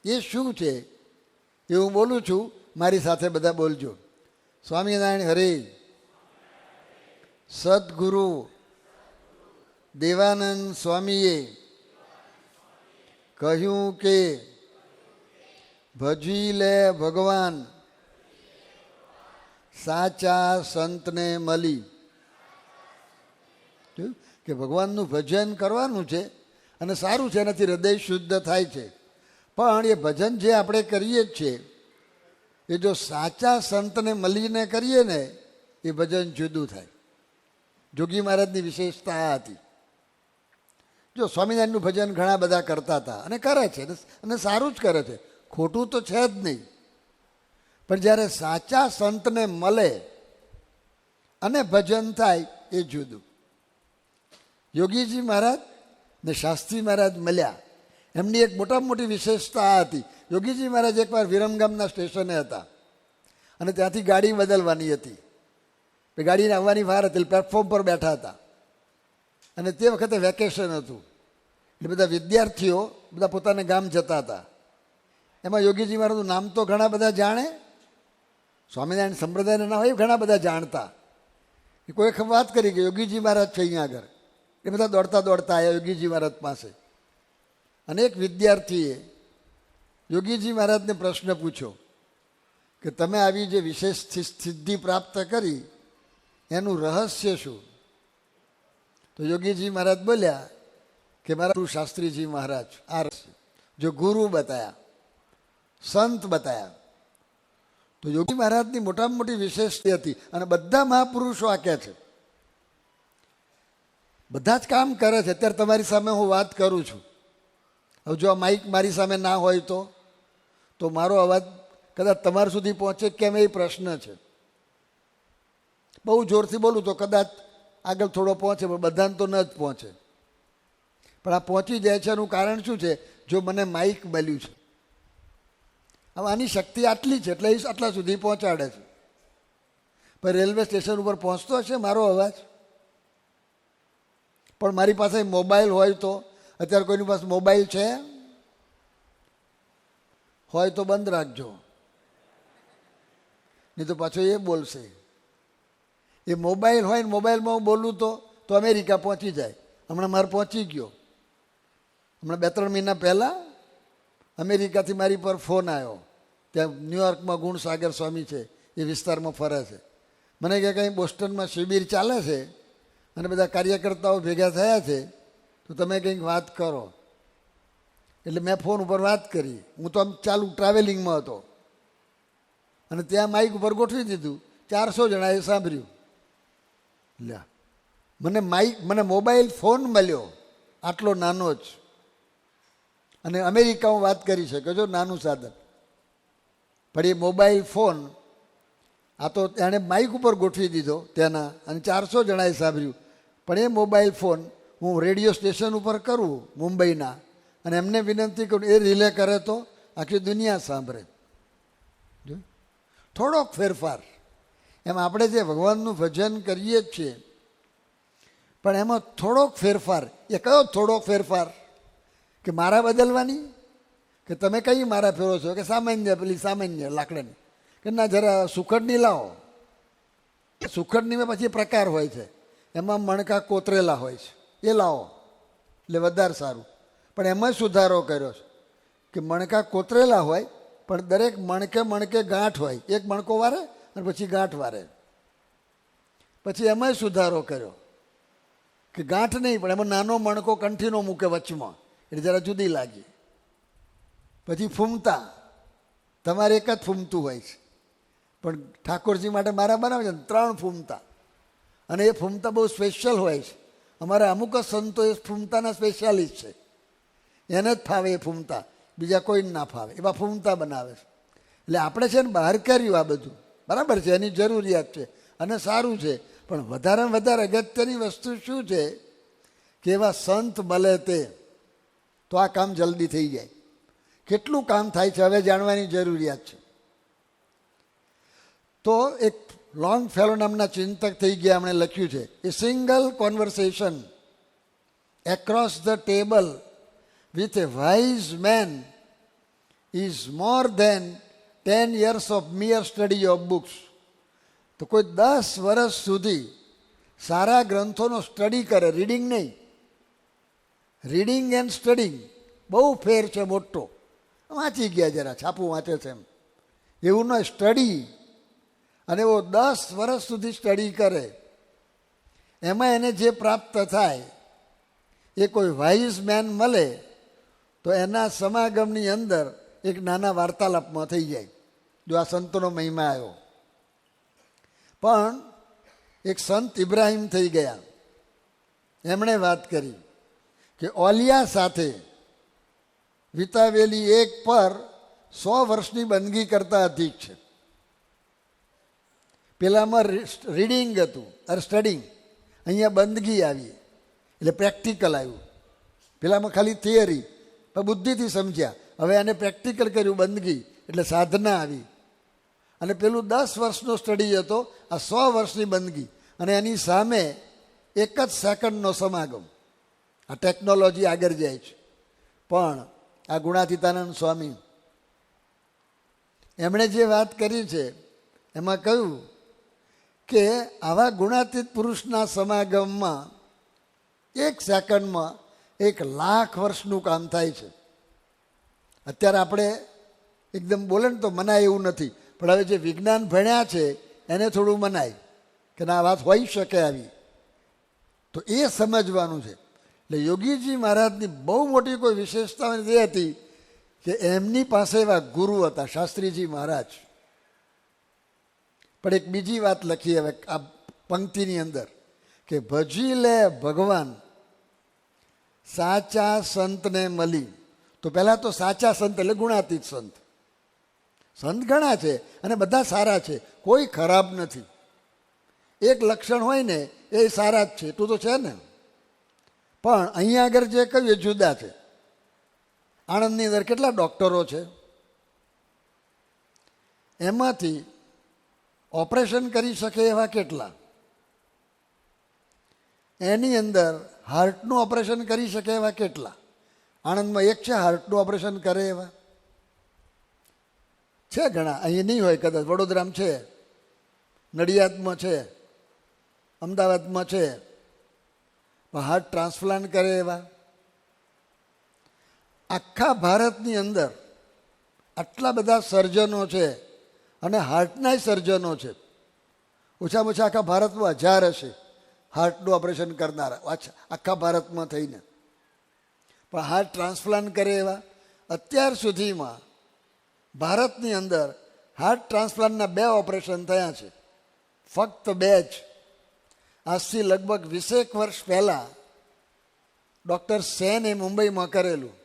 એ શું છે એ હું બોલું છું, મારી સાથે બધા બોલજો. સ્વામિનારાયણ હરે. સદગુરુ દેવાનંદ સ્વામીએ કહ્યું કે ભજી લે ભગવાન સાચા સંતને મળી. કે ભગવાનનું ભજન કરવાનું છે અને સારું છે, એનાથી હૃદય શુદ્ધ થાય છે. પણ એ ભજન જે આપણે કરીએ જ છીએ એ જો સાચા સંતને મળીને કરીએ ને એ ભજન જુદું થાય. જોગી મહારાજની વિશેષતા આ હતી. જો સ્વામિનારાયણનું ભજન ઘણા બધા કરતા હતા અને કરે છે અને સારું જ કરે છે, ખોટું તો છે જ નહીં. પણ જ્યારે સાચા સંતને મળે અને ભજન થાય એ જુદું. યોગીજી મહારાજ ને શાસ્ત્રી મહારાજ મળ્યા, એમની એક મોટામાં મોટી વિશેષતા આ હતી. યોગીજી મહારાજ એકવાર વિરમગામના સ્ટેશને હતા અને ત્યાંથી ગાડી બદલવાની હતી. ગાડીને આવવાની વાર હતી, પ્લેટફોર્મ પર બેઠા હતા અને તે વખતે વેકેશન હતું એટલે બધા વિદ્યાર્થીઓ બધા પોતાના ગામ જતા હતા. એમાં યોગીજી મહારાજનું નામ તો ઘણા બધા જાણે, સ્વામિનારાયણ સંપ્રદાયના નામ એ ઘણા બધા જાણતા. કોઈ વાત કરી કે યોગીજી મહારાજ છે અહીંયા આગળ, એ બધા દોડતા દોડતા આવ્યા યોગીજી મહારાજ પાસે. અને એક વિદ્યાર્થીએ યોગીજી મહારાજને પ્રશ્ન પૂછ્યો કે તમે આવી જે વિશેષ સિદ્ધિ પ્રાપ્ત કરી એનું રહસ્ય શું? તો યોગીજી મહારાજ બોલ્યા કે મારા શાસ્ત્રીજી મહારાજ આ રહસ્ય જો ગુરુ બતાયા, સંત બતાયા. તો યોગી મહારાજની મોટામાં મોટી વિશેષતા હતી અને બધા મહાપુરુષો આખ્યા છે, બધા જ કામ કરે છે. અત્યારે તમારી સામે હું વાત કરું છું, હવે જો આ માઇક મારી સામે ના હોય તો મારો અવાજ કદાચ તમારા સુધી પહોંચે કેમ એ પ્રશ્ન છે. બહુ જોરથી બોલું તો કદાચ આગળ થોડો પહોંચે પણ બધાને તો ન જ પહોંચે. પણ આ પહોંચી જાય છે એનું કારણ શું છે? જો મને માઇક મળ્યું છે. હવે આની શક્તિ આટલી છે એટલે એ આટલા સુધી પહોંચાડે છે. પણ રેલવે સ્ટેશન ઉપર પહોંચતો હશે મારો અવાજ? પણ મારી પાસે મોબાઈલ હોય તો, અત્યારે કોઈની પાસે મોબાઈલ છે? હોય તો બંધ રાખજો, નહીં તો પાછો એ બોલશે. એ મોબાઈલ હોય ને મોબાઈલમાં હું બોલું તો અમેરિકા પહોંચી જાય. હમણાં મારે પહોંચી ગયો. હમણાં 2-3 મહિના પહેલાં અમેરિકાથી મારી પર ફોન આવ્યો. ત્યાં ન્યુયોર્કમાં ગુણસાગર સ્વામી છે, એ વિસ્તારમાં ફરે છે. મને કે કંઈ બોસ્ટનમાં શિબિર ચાલે છે અને બધા કાર્યકર્તાઓ ભેગા થયા છે, તો તમે કંઈક વાત કરો. એટલે મેં ફોન ઉપર વાત કરી. હું તો આમ ચાલુ ટ્રાવેલિંગમાં હતો અને ત્યાં માઇક ઉપર ગોઠવી દીધું. 400 જણાએ સાંભળ્યું. લ્યા, મને મોબાઈલ ફોન મળ્યો આટલો નાનો જ, અને અમેરિકામાં વાત કરી શકે છો, નાનું સાધન. પણ એ મોબાઈલ ફોન આ તો એણે માઇક ઉપર ગોઠવી દીધો ત્યાંના, અને 400 જણાએ સાંભળ્યું. પણ એ મોબાઈલ ફોન હું રેડિયો સ્ટેશન ઉપર કરું મુંબઈના, અને એમને વિનંતી કરું એ રિલે કરે તો આખી દુનિયા સાંભળે. જો થોડોક ફેરફાર. એમ આપણે જે ભગવાનનું ભજન કરીએ જ છીએ, પણ એમાં થોડોક ફેરફાર. એ કયો થોડોક ફેરફાર? કે મારા બદલવાની? કે તમે કઈ મારા ફેરો છો? કે સામાન્ય પેલી સામાન્ય લાકડાની? કે ના જરા સુખડની લાવો. સુખડની પછી પ્રકાર હોય છે, એમાં મણકા કોતરેલા હોય છે, એ લાવો એટલે વધારે સારું. પણ એમાં સુધારો કર્યો છે કે મણકા કોતરેલા હોય પણ દરેક મણકે ગાંઠ હોય. એક મણકો વારે અને પછી ગાંઠ વારે. પછી એમાંય સુધારો કર્યો કે ગાંઠ નહીં પણ એમાં નાનો મણકો કંઠીનો મૂકે વચમાં, એટલે જરા જુદી લાગી. પછી ફૂમતા, તમારે એક જ ફૂમતું હોય છે, પણ ઠાકોરજી માટે મારા બનાવે છે 3 ફૂમતા, અને એ ફૂમતા બહુ સ્પેશિયલ હોય છે. અમારા અમુક જ સંતો એ ફૂમતાના સ્પેશિયાલિસ્ટ છે, એને જ ફાવે એ ફૂમતા, બીજા કોઈને ના ફાવે એવા ફૂમતા બનાવે છે. એટલે આપણે છે ને બહાર કર્યું આ બધું, બરાબર છે, એની જરૂરિયાત છે અને સારું છે. પણ વધારેમાં વધારે અગત્યની વસ્તુ શું છે કે એવા સંત મળે તે, તો આ કામ જલ્દી થઈ જાય. કેટલું કામ થાય છે હવે જાણવાની જરૂરિયાત છે. તો એક લોંગ ફેલો નામના ચિંતક થઈ ગયા, એમણે લખ્યું છે, a single conversation across the table with a wise man is more than 10 years of mere study of books. તો કોઈ 10 વર્ષ સુધી સારા ગ્રંથોનો સ્ટડી કરે, રીડિંગ નહીં, રીડિંગ એન્ડ સ્ટડિંગ બહુ ફેર છે મોટો. વાંચી ગયા જરા, છાપું વાંચે છે એમ, એવું ન સ્ટડી. અને એવો 10 વર્ષ સુધી સ્ટડી કરે, એમાં એને જે પ્રાપ્ત થાય એ કોઈ વાઇઝ મેન મળે તો એના સમાગમની અંદર એક નાના વાર્તાલાપમાં થઈ જાય. જો આ સંતોનો મહિમા આવ્યો. પણ એક સંત ઇબ્રાહિમ થઈ ગયા, એમણે વાત કરી કે ઓલિયા સાથે વિતાવેલી એક પર 100 વર્ષની બંદગી કરતા અધિક છે. પેલામાં રીડિંગ હતું અરે સ્ટડિંગ, અહીંયા બંદગી આવી એટલે પ્રેક્ટિકલ આવ્યું. પેલામાં ખાલી થિયરી, પણ બુદ્ધિથી સમજ્યા. હવે આને પ્રેક્ટિકલ કર્યું, બંદગી એટલે સાધના આવી. અને પેલું 10 વર્ષનો સ્ટડી હતો, આ 100 વર્ષની બંદગી. અને એની સામે એક જ સેકન્ડનો સમાગમ. આ ટેકનોલોજી આગળ જાય છે. પણ આ ગુણાતીતાનંદ સ્વામી એમણે જે વાત કરી છે એમાં કહ્યું કે આવા ગુણાતીત પુરુષના સમાગમમાં 1 સેકન્ડમાં 1,00,000 વર્ષનું કામ થાય છે. અત્યારે આપણે એકદમ બોલે ને તો મનાય એવું નથી, પણ હવે જે વિજ્ઞાન ભણ્યા છે એને થોડું મનાય કે ના, વાત હોઈ શકે આવી. તો એ સમજવાનું છે. એટલે યોગીજી મહારાજની બહુ મોટી કોઈ વિશેષતા એ હતી કે એમની પાસે એવા ગુરુ હતા, શાસ્ત્રીજી મહારાજ. પણ એક બીજી વાત લખી હવે આ પંક્તિની અંદર કે ભજી લે ભગવાન સાચા સંતને મળી. તો પહેલાં તો સાચા સંત એટલે ગુણાતીત સંત. સંત ઘણા છે અને બધા સારા છે, કોઈ ખરાબ નથી. એક લક્ષણ હોય ને એ સારા જ છે, એટલું તો છે ને. પણ અહીંયા આગળ જે કહ્યું એ જુદા છે. આણંદની અંદર કેટલા ડૉક્ટરો છે, એમાંથી ઓપરેશન કરી શકે એવા કેટલા? એની અંદર હાર્ટનું ઓપરેશન કરી શકે એવા કેટલા? આણંદમાં એક છે હાર્ટનું ઓપરેશન કરે એવા છે ઘણા. અહીં નહીં હોય કદાચ, વડોદરામાં છે, નડિયાદમાં છે, અમદાવાદમાં છે. પણ હાર્ટ ટ્રાન્સપ્લાન્ટ કરે એવા આખા ભારતની અંદર આટલા બધા સર્જનો છે અને હાર્ટના સર્જનો છે. ઓછામાં ઓછા આખા ભારતમાં 1000 હશે હાર્ટનું ઓપરેશન કરનારા, આખા ભારતમાં થઈને. પણ હાર્ટ ટ્રાન્સપ્લાન્ટ કરે એવા અત્યાર સુધીમાં ભારતની અંદર હાર્ટ ટ્રાન્સપ્લાન્ટના 2 ઓપરેશન થયા છે, ફક્ત 2 જ. આજથી લગભગ 20 વર્ષ પહેલાં ડૉક્ટર સેને મુંબઈમાં કરેલું.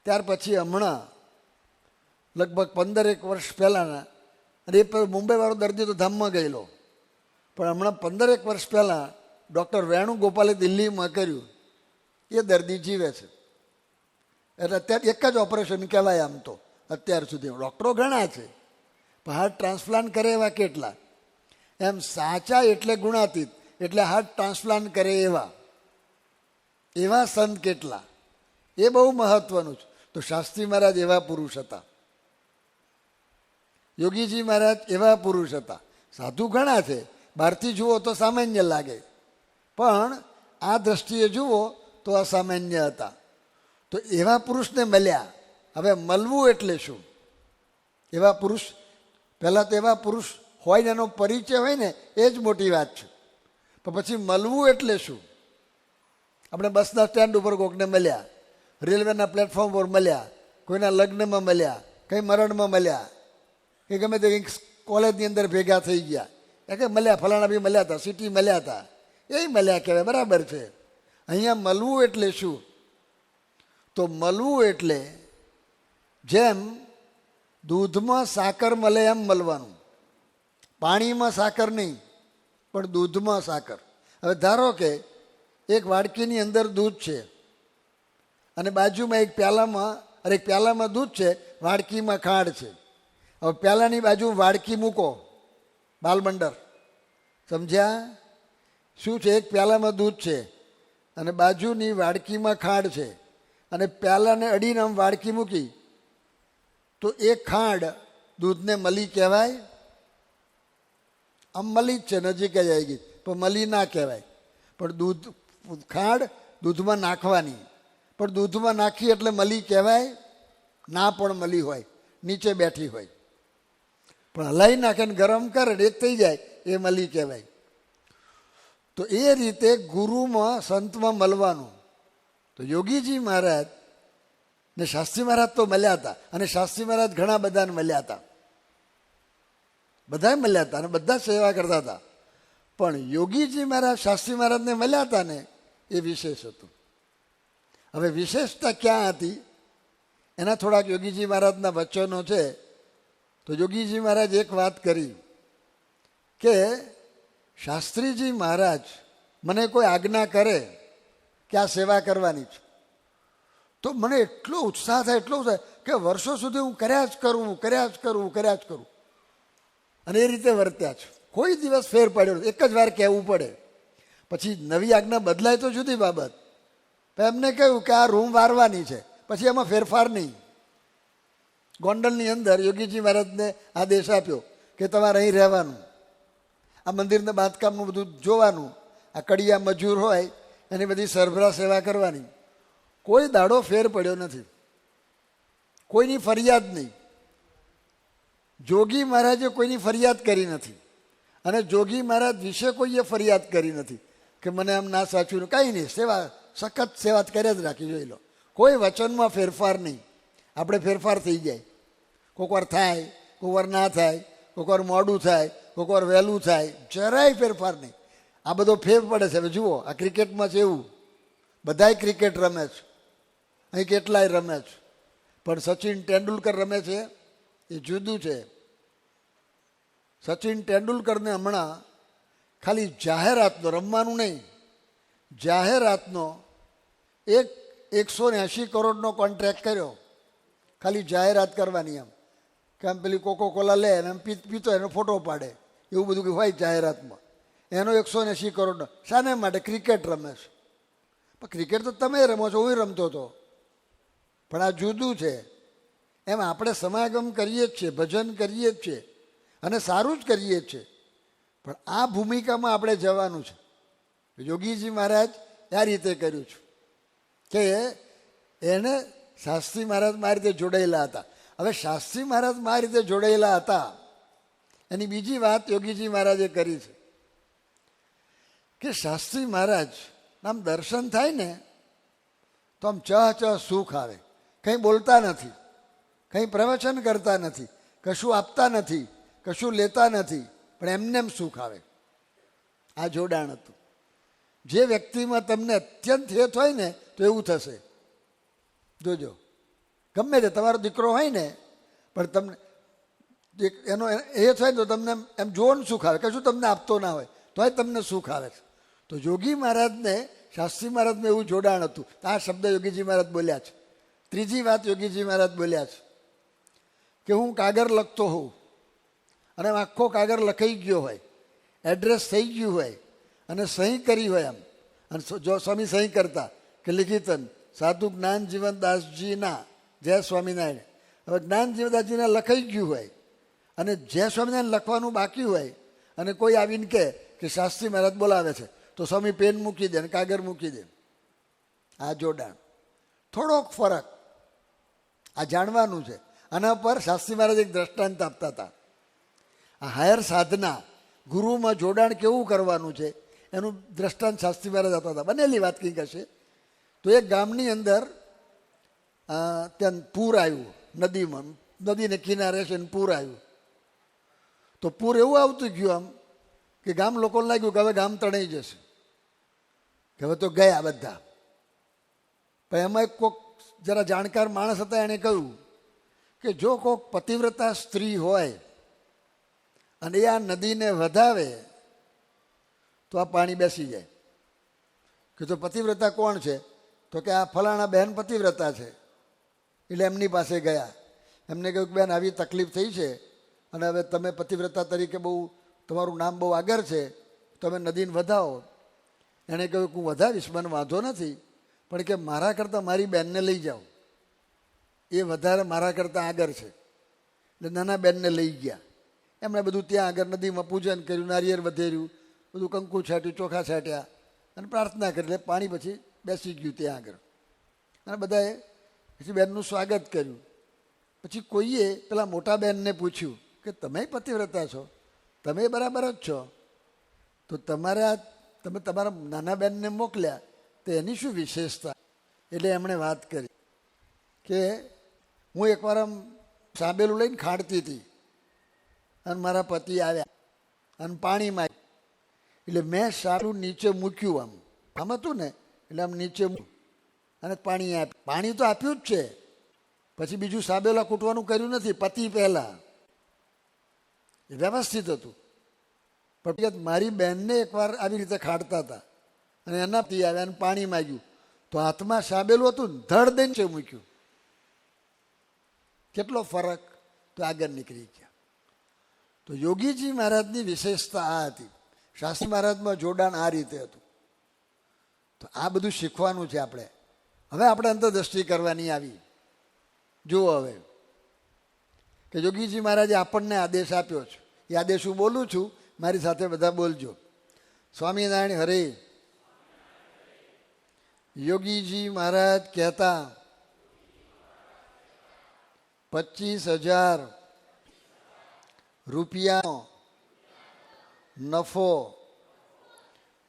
ત્યાર પછી હમણાં લગભગ 15 વર્ષ પહેલાંના, અને એ મુંબઈવાળો દર્દી તો ધામમાં ગયેલો, પણ હમણાં 15 વર્ષ પહેલાં ડૉક્ટર વેણુગોપાલે દિલ્હીમાં કર્યું. એ દર્દી જીવે છે. એટલે અત્યારે એક જ ઓપરેશન કહેવાય આમ તો અત્યાર સુધી. ડૉક્ટરો ઘણા છે, પણ હાર્ટ ટ્રાન્સપ્લાન્ટ કરે એવા કેટલા? એમ સાચા એટલે ગુણાતીત, એટલે હાર્ટ ટ્રાન્સપ્લાન્ટ કરે એવા સંત કેટલા? એ બહુ મહત્વનું છે. તો શાસ્ત્રી મહારાજ એવા પુરુષ હતા, યોગીજી મહારાજ એવા પુરુષ હતા. સાધુ ઘણા છે, બહારથી જુઓ તો સામાન્ય લાગે, પણ આ દ્રષ્ટિએ જુઓ તો અસામાન્ય હતા. તો એવા પુરુષને મળ્યા. હવે મળવું એટલે શું? એવા પુરુષ, પહેલાં તો એવા પુરુષ હોય ને એનો પરિચય હોય ને એ જ મોટી વાત છે. પણ પછી મળવું એટલે શું? આપણે બસના સ્ટેન્ડ ઉપર કોકને મળ્યા, રેલવેના પ્લેટફોર્મ પર મળ્યા, કોઈના લગ્નમાં મળ્યા, કંઈ મરણમાં મળ્યા, કે ગમે તે કંઈક કોલેજની અંદર ભેગા થઈ ગયા, કે મળ્યા, ફલાણા બી મળ્યા હતા, સિટી મળ્યા હતા, એ મળ્યા કહેવાય, બરાબર છે. અહીંયા મળવું એટલે શું? તો મળવું એટલે જેમ દૂધમાં સાકર મળે એમ મળવાનું. પાણીમાં સાકર નહીં, પણ દૂધમાં સાકર. હવે ધારો કે એક વાડકીની અંદર દૂધ છે અને બાજુમાં એક પ્યાલામાં દૂધ છે, વાડકીમાં ખાંડ છે. હવે પ્યાલાની બાજુ વાડકી મૂકો બાલમંડળ સમજ્યા? શું છે? એક પ્યાલામાં દૂધ છે અને બાજુની વાડકીમાં ખાંડ છે, અને પ્યાલાને અડીને આમ વાડકી મૂકી તો એ ખાંડ દૂધને મલી કહેવાય? આમ મલી જ છે, નજીક જ આવી ગઈ, પણ મલી ના કહેવાય. પણ દૂધ ખાંડ દૂધમાં નાખવાની, પણ દૂધમાં નાખી એટલે મલી કહેવાય? ના, પણ મલી હોય, નીચે બેઠી હોય, પણ હલાવી નાખે ને ગરમ કરે ને એક થઈ જાય, એ મલી કહેવાય. તો એ રીતે ગુરુમાં સંતમાં મળવાનું. તો યોગીજી મહારાજ ને શાસ્ત્રી મહારાજ તો મળ્યા હતા, અને શાસ્ત્રી મહારાજ ઘણા બધાને મળ્યા હતા, બધા મળ્યા હતા અને બધા સેવા કરતા હતા. પણ યોગીજી મહારાજ શાસ્ત્રી મહારાજને મળ્યા હતા ને, એ વિશેષ હતું. હવે વિશેષતા ક્યાં હતી એના થોડાક યોગીજી મહારાજના વચનો છે. તો યોગીજી મહારાજ એક વાત કરી કે શાસ્ત્રીજી મહારાજ મને કોઈ આજ્ઞા કરે કે આ સેવા કરવાની છે, તો મને એટલો ઉત્સાહ થાય, એટલો થાય કે વર્ષો સુધી હું કર્યા જ કરું. અને એ રીતે વર્ત્યા છે. કોઈ દિવસ ફેર પડ્યો, એક જ વાર કહેવું પડે. પછી નવી આજ્ઞા બદલાય તો જુદી બાબત. એમને કહ્યું કે આ રૂમ વારવાની છે, પછી એમાં ફેરફાર નહીં. ગોંડલની અંદર યોગીજી મહારાજને આદેશ આપ્યો કે તમારે અહીં રહેવાનું, આ મંદિરના બાંધકામનું બધું જોવાનું, આ કડિયા મજૂર હોય એની બધી સરભરા સેવા કરવાની. કોઈ દાડો ફેર પડ્યો નથી, કોઈની ફરિયાદ નહીં. જોગી મહારાજે કોઈની ફરિયાદ કરી નથી, અને જોગી મહારાજ વિશે કોઈએ ફરિયાદ કરી નથી કે મને આમ ના સાચું. કાંઈ નહીં, સેવા સખત સેવા કર્યા જ રાખી, જોઈ લો. કોઈ વચનમાં ફેરફાર નહીં. આપણે ફેરફાર થઈ જાય, કોઈક વાર થાય, કોઈક વાર ના થાય, કોઈક વાર મોડું થાય, કોઈક વાર વહેલું થાય, જરાય ફેરફાર નહીં. આ બધો ફેર પડે છે. હવે જુઓ, આ ક્રિકેટમાં છે એવું, બધાય ક્રિકેટ રમે છે, અહીં કેટલાય રમે છે, પણ સચિન તેંડુલકર રમે છે એ જુદું છે. સચિન તેંડુલકરને હમણાં ખાલી જાહેરાતનો, રમવાનું નહીં, જાહેરાતનો 180 કરોડનો કોન્ટ્રાક્ટ કર્યો, ખાલી જાહેરાત કરવાની. એમ કે આમ પેલી કોકો કોલા લે અને આમ પીતો એનો ફોટો પાડે, એવું બધું હોય જાહેરાતમાં. એનો 180 કરોડનો. શાને માટે? ક્રિકેટ રમે છે. પણ ક્રિકેટ તો તમે રમો છો, હું રમતો હતો, પણ આ જુદું છે. એમ આપણે સમાગમ કરીએ જ છીએ, ભજન કરીએ જ છીએ, અને સારું જ કરીએ જ છીએ, પણ આ ભૂમિકામાં આપણે જવાનું છે. યોગીજી મહારાજ આ રીતે કર્યું છે કે એને શાસ્ત્રી મહારાજ આ રીતે જોડાયેલા હતા. હવે શાસ્ત્રી મહારાજ આ રીતે જોડાયેલા હતા, એની બીજી વાત યોગીજી મહારાજે કરી છે કે શાસ્ત્રી મહારાજ આમ દર્શન થાય ને તો આમ ચહ સુખ આવે. કંઈ બોલતા નથી, કંઈ પ્રવચન કરતા નથી, કશું આપતા નથી, કશું લેતા નથી, પણ એમને એમ સુખ આવે. આ જોડાણ હતું. જે વ્યક્તિમાં તમને અત્યંત હેત હોય ને તો એવું થશે. જોજો, ગમે તે તમારો દીકરો હોય ને, પણ તમને એનો હેત હોય ને તો તમને એમ જોવાનું સુખ આવે, કશું તમને આપતો ના હોય તોય તમને સુખ આવે. તો યોગી મહારાજને શાસ્ત્રી મહારાજને એવું જોડાણ હતું. આ શબ્દ યોગીજી મહારાજ બોલ્યા છે. ત્રીજી વાત યોગીજી મહારાજ બોલ્યા છે કે હું કાગળ લખતો હોઉં અને આખો કાગળ લખાઈ ગયો હોય, એડ્રેસ થઈ ગયું હોય અને સહી કરી હોય, એમ અને જો સ્વામી સહી કરતા કે લિખિતન સાધુ જ્ઞાન જીવનદાસજીના જય સ્વામિનારાયણ. હવે જ્ઞાન જીવનદાસજીના લખાઈ ગયું હોય અને જય સ્વામિનારાયણ લખવાનું બાકી હોય, અને કોઈ આવીને કહે કે શાસ્ત્રી મહારાજ બોલાવે છે, તો સ્વામી પેન મૂકી દે અને કાગળ મૂકી દે. આ જોડાણ. થોડોક ફરક આ જાણવાનું છે. આના પર શાસ્ત્રી મહારાજ એક દ્રષ્ટાંત આપતા હતા. આ હાયર સાધના, ગુરુમાં જોડાણ કેવું કરવાનું છે એનું દ્રષ્ટાંત શાસ્ત્રી મહારાજ આપતા હતા. બનેલી વાત કંઈક હશે. તો એક ગામની અંદર ત્યાં પૂર આવ્યું, નદીમાં, નદીને કિનારે છે ને પૂર આવ્યું. તો પૂર એવું આવતું ગયું આમ કે ગામ લોકોને લાગ્યું કે હવે ગામ તણાઈ જશે, કે હવે તો ગયા બધા. પણ એમાં એક કોઈક જરા જાણકાર માણસ હતા, એણે કહ્યું કે જો કોઈક પતિવ્રતા સ્ત્રી હોય અને આ નદીને વધાવે તો આ પાણી બેસી જાય. કે તો પતિવ્રતા કોણ છે? તો કે આ ફલાણા બહેન પતિવ્રતા છે. એટલે એમની પાસે ગયા. એમને કહ્યું કે બેન આવી તકલીફ થઈ છે અને હવે તમે પતિવ્રતા તરીકે બહુ તમારું નામ બહુ આગળ છે, તમે નદીને વધાવો. એણે કહ્યું કે હું વધાવીશ, મને વાંધો નથી, પણ કે મારા કરતાં મારી બહેનને લઈ જાઓ, એ વધારે મારા કરતાં આગળ છે. એટલે નાના બહેનને લઈ ગયા. એમણે બધું ત્યાં આગળ નદીમાં પૂજન કર્યું, નારિયેળ વધેર્યું, બધું કંકુ છાંટ્યું, ચોખા છાંટ્યા અને પ્રાર્થના કરી. એટલે પાણી પછી બેસી ગયું ત્યાં આગળ અને બધાએ પછી બહેનનું સ્વાગત કર્યું. પછી કોઈએ પેલા મોટા બહેનને પૂછ્યું કે તમે પતિવ્રતા છો, તમે બરાબર જ છો, તો તમે તમારા નાના બહેનને મોકલ્યા તો એની શું વિશેષતા? એટલે એમણે વાત કરી કે હું એકવાર આમ સાબેલું લઈને ખાડતી હતી અને મારા પતિ આવ્યા અને પાણીમાં, એટલે મેં સારું નીચે મૂક્યું, આમ હતું ને, એટલે આમ નીચે મૂક્યું અને પાણી આપ્યું. પાણી તો આપ્યું જ છે, પછી બીજું સાબેલા કૂટવાનું કર્યું નથી. પતિ પહેલાં એ વ્યવસ્થિત હતું. પણ મારી બહેનને એકવાર આવી રીતે ખાડતા હતા અને એના પતિ આવ્યા અને પાણી માગ્યું, તો હાથમાં સાબેલું હતું ને, ધડ દઈને છે મૂક્યું. કેટલો ફરક! તો આગળ નીકળી ગયા. તો યોગીજી મહારાજની વિશેષતા આ હતી. શાસ્ત્રી મહારાજમાં જોડાણ આ રીતે હતું. તો આ બધું શીખવાનું છે આપણે. હવે આપણે અંતરદ્રષ્ટિ કરવાની આવી. જુઓ હવે કે યોગીજી મહારાજે આપણને આદેશ આપ્યો છે. એ આદેશ હું બોલું છું, મારી સાથે બધા બોલજો. સ્વામિનારાયણ હરે. યોગીજી મહારાજ કહેતા 25,000 રૂપિયાનો નફો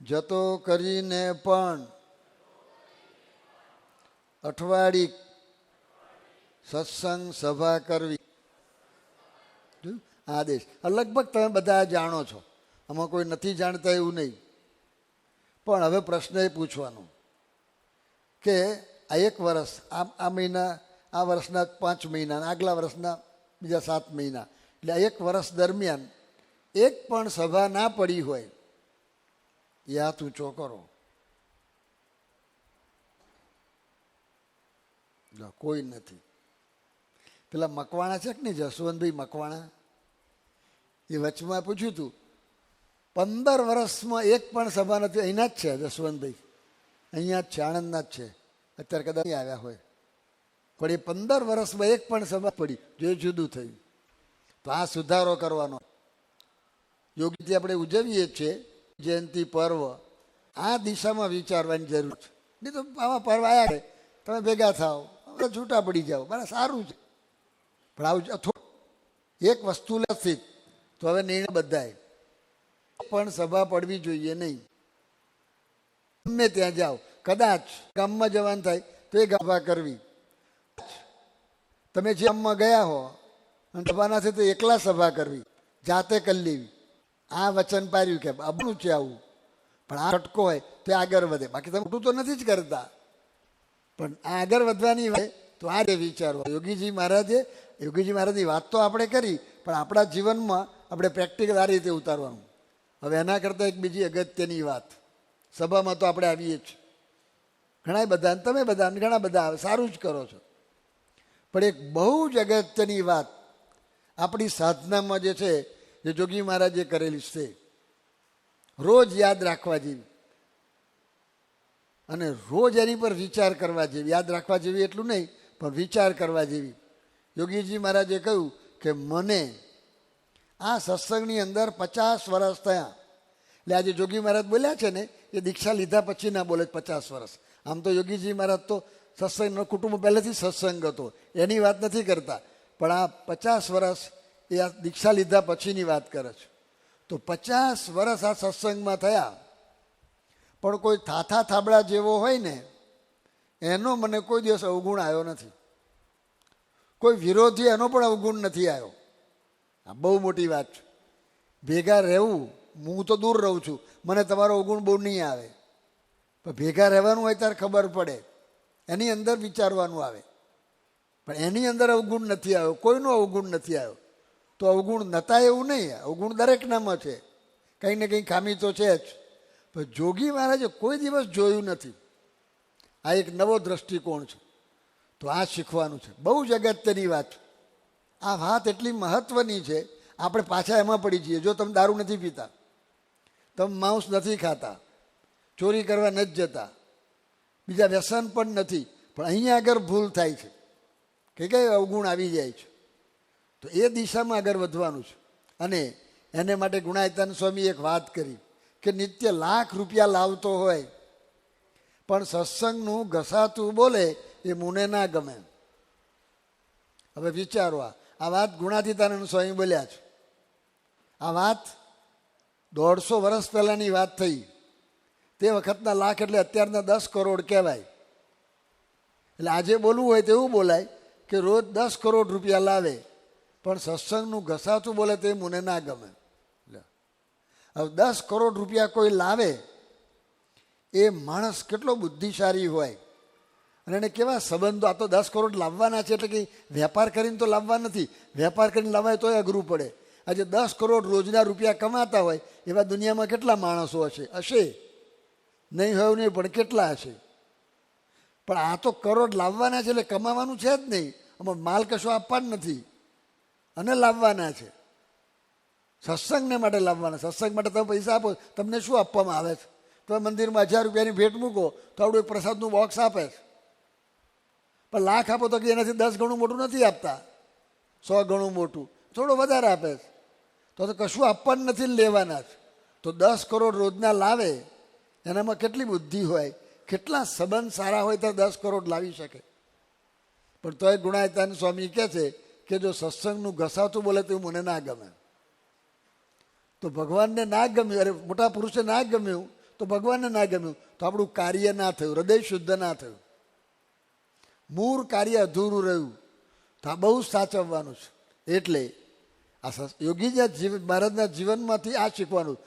જતો કરીને પણ અઠવાડિક સત્સંગ સભા કરવી. આદેશ લગભગ તમે બધા જાણો છો, આમાં કોઈ નથી જાણતા એવું નહીં. પણ હવે પ્રશ્ન એ પૂછવાનો કે આ એક વર્ષ, આ મહિના, આ વર્ષના 5 મહિના, આગલા વર્ષના બીજા 7 મહિના, એટલે એક વર્ષ દરમિયાન એક પણ સભા ના પડી હોય એ હાથ ઊંચો કરો. કોઈ નથી. પેલા મકવાણા છે કે નહીં, જસવંતભાઈ મકવાણા, એ વચમાં પૂછ્યું હતું, 15 વર્ષમાં એક પણ સભા નથી. અહીંના જ છે જસવંતભાઈ, અહીંયા જ છે, આણંદના જ છે. અત્યારે કદાચ આવ્યા હોય, પણ એ 15 વર્ષમાં એક પણ સભા પડી, જો જુદું થયું. તો આ સુધારો કરવાનો. યોગીથી આપણે ઉજવીએ છીએ જયંતિ પર્વ, આ દિશામાં વિચારવાની જરૂર છે. નહીં તો આવા પર્વ આવ્યા છે, તમે ભેગા થાઓ, છૂટા પડી જાઓ, બરાબર, સારું છે. પણ આવું થોડું એક વસ્તુ નથી, તો હવે નિર્ણય બધાય પણ સભા પડવી જોઈએ નહીં. ગમે ત્યાં જાઓ, કદાચ ગામમાં જવાનું થાય તો એ સભા કરવી. તમે જે ગામમાં ગયા હો અને સભા નથી તો એકલા સભા કરવી, જાતે કરી લેવી. આ વચન પાર્યું કે અબનું છે આવું. પણ આ છટકો હોય તો આગળ વધે. બાકી તમે ખોટું તો નથી જ કરતા, પણ આ આગળ વધવાની હોય તો આ વિચારો. યોગીજી મહારાજની વાત તો આપણે કરી, પણ આપણા જીવનમાં આપણે પ્રેક્ટિકલ આ રીતે ઉતારવાનું. હવે એના કરતાં એક બીજી અગત્યની વાત, સભામાં તો આપણે આવીએ જ ઘણા બધા, તમે બધા ઘણા બધા સારું જ કરો છો, પણ એક બહુ જ અગત્યની વાત આપણી સાધનામાં જે છે, જે જોગી મહારાજે કરેલી છે, રોજ યાદ રાખવા જેવી અને રોજ એની પર વિચાર કરવા જેવી. યાદ રાખવા જેવી એટલું નહીં, પણ વિચાર કરવા જેવી. યોગીજી મહારાજે કહ્યું કે મને આ સત્સંગની અંદર 50 વર્ષ થયા. એટલે આજે જોગી મહારાજ બોલ્યા છે ને, એ દીક્ષા લીધા પછી ના બોલે 50 વર્ષ. આમ તો યોગીજી મહારાજ તો સત્સંગનો કુટુંબ પહેલેથી સત્સંગ હતો, એની વાત નથી કરતા. પણ આ 50 વર્ષ એ આ દીક્ષા લીધા પછીની વાત કરે છે. તો 50 વર્ષ આ સત્સંગમાં થયા, પણ કોઈ થાથા થાબડા જેવો હોય ને, એનો મને કોઈ દિવસ અવગુણ આવ્યો નથી. કોઈ વિરોધી એનો પણ અવગુણ નથી આવ્યો. આ બહુ મોટી વાત છે. ભેગા રહેવું, હું તો દૂર રહું છું, મને તમારો અવગુણ બહુ નહીં આવે, પણ ભેગા રહેવાનું હોય ત્યારે ખબર પડે, એની અંદર વિચારવાનું આવે. પણ એની અંદર અવગુણ નથી આવ્યો, કોઈનો અવગુણ નથી આવ્યો. તો અવગુણ નતા એવું નહીં, અવગુણ દરેકનામાં છે, કંઈ ને કંઈ ખામી તો છે જ. પણ જોગી મહારાજે કોઈ દિવસ જોયું નથી. આ એક નવો દ્રષ્ટિકોણ છે. તો આ શીખવાનું છે. બહુ જ અગત્યની વાત. આ વાત એટલી મહત્વની છે, આપણે પાછા એમાં પડી જઈએ. જો તમે દારૂ નથી પીતા, તમે માંસ નથી ખાતા, ચોરી કરવા નથી જતા, બીજા વ્યસન પણ નથી, પણ અહીંયા આગળ ભૂલ થાય છે કે કઈ અવગુણ આવી જાય છે, તો એ દિશામાં આગળ વધવાનું છે. અને એને માટે ગુણાયતાન સ્વામી એક વાત કરી કે નિત્ય લાખ રૂપિયા લાવતો હોય પણ સત્સંગનું ઘસાતું બોલે એ મુને ના ગમે. હવે વિચારો, આ વાત ગુણાતીતાનંદ સ્વામી બોલ્યા છે. આ વાત 150 વર્ષ પહેલાંની વાત થઈ. તે વખતના લાખ એટલે અત્યારના 10 કરોડ કહેવાય. એટલે આજે બોલવું હોય તેવું બોલાય કે રોજ 10 કરોડ રૂપિયા લાવે પણ સત્સંગનું ઘસાતું બોલે તે મને ના ગમે. હવે 10 કરોડ રૂપિયા કોઈ લાવે એ માણસ કેટલો બુદ્ધિશાળી હોય, અને એને કેવા સંબંધો. આ તો 10 કરોડ લાવવાના છે એટલે કે વેપાર કરીને તો લાવવા નથી. વેપાર કરીને લાવાય તોય અઘરું પડે. આજે 10 કરોડ રોજના રૂપિયા કમાતા હોય એવા દુનિયામાં કેટલા માણસો હશે? નહીં હોય નહીં, પણ કેટલા હશે? પણ આ તો કરોડ લાવવાના છે એટલે કમાવાનું છે જ નહીં. આમાં માલ કશો આપવા જ નથી અને લાવવાના છે. સત્સંગને માટે લાવવાના. સત્સંગ માટે તમે પૈસા આપો, તમને શું આપવામાં આવે છે? તમે મંદિરમાં 1000 રૂપિયાની ભેટ મૂકો તો આવડું એક પ્રસાદનું બોક્સ આપે છે. પણ લાખ આપો તો કે એનાથી 10 ગણું મોટું નથી આપતા, 100 ગણું મોટું, થોડું વધારે આપે છે. તો કશું આપવાનું નથી, લેવાના છે. તો 10 કરોડ રોજના લાવે એનામાં કેટલી બુદ્ધિ હોય, કેટલા સંબંધ સારા હોય તો 10 કરોડ લાવી શકે. પણ તોય ગુણાયતાન સ્વામી કહે છે કે જો સત્સંગનું ઘસાતું બોલે તો મને ના ગમે. તો ભગવાનને ના ગમ્યું, અરે મોટા પુરુષે ના ગમ્યું તો ભગવાનને ના ગમ્યું, તો આપણું કાર્ય ના થયું, હૃદય શુદ્ધ ના થયું, મૂળ કાર્ય અધૂરું રહ્યું. તો આ બહુ સાચવવાનું છે. એટલે આ યોગીજી મહારાજના જીવનમાંથી આ શીખવાનું.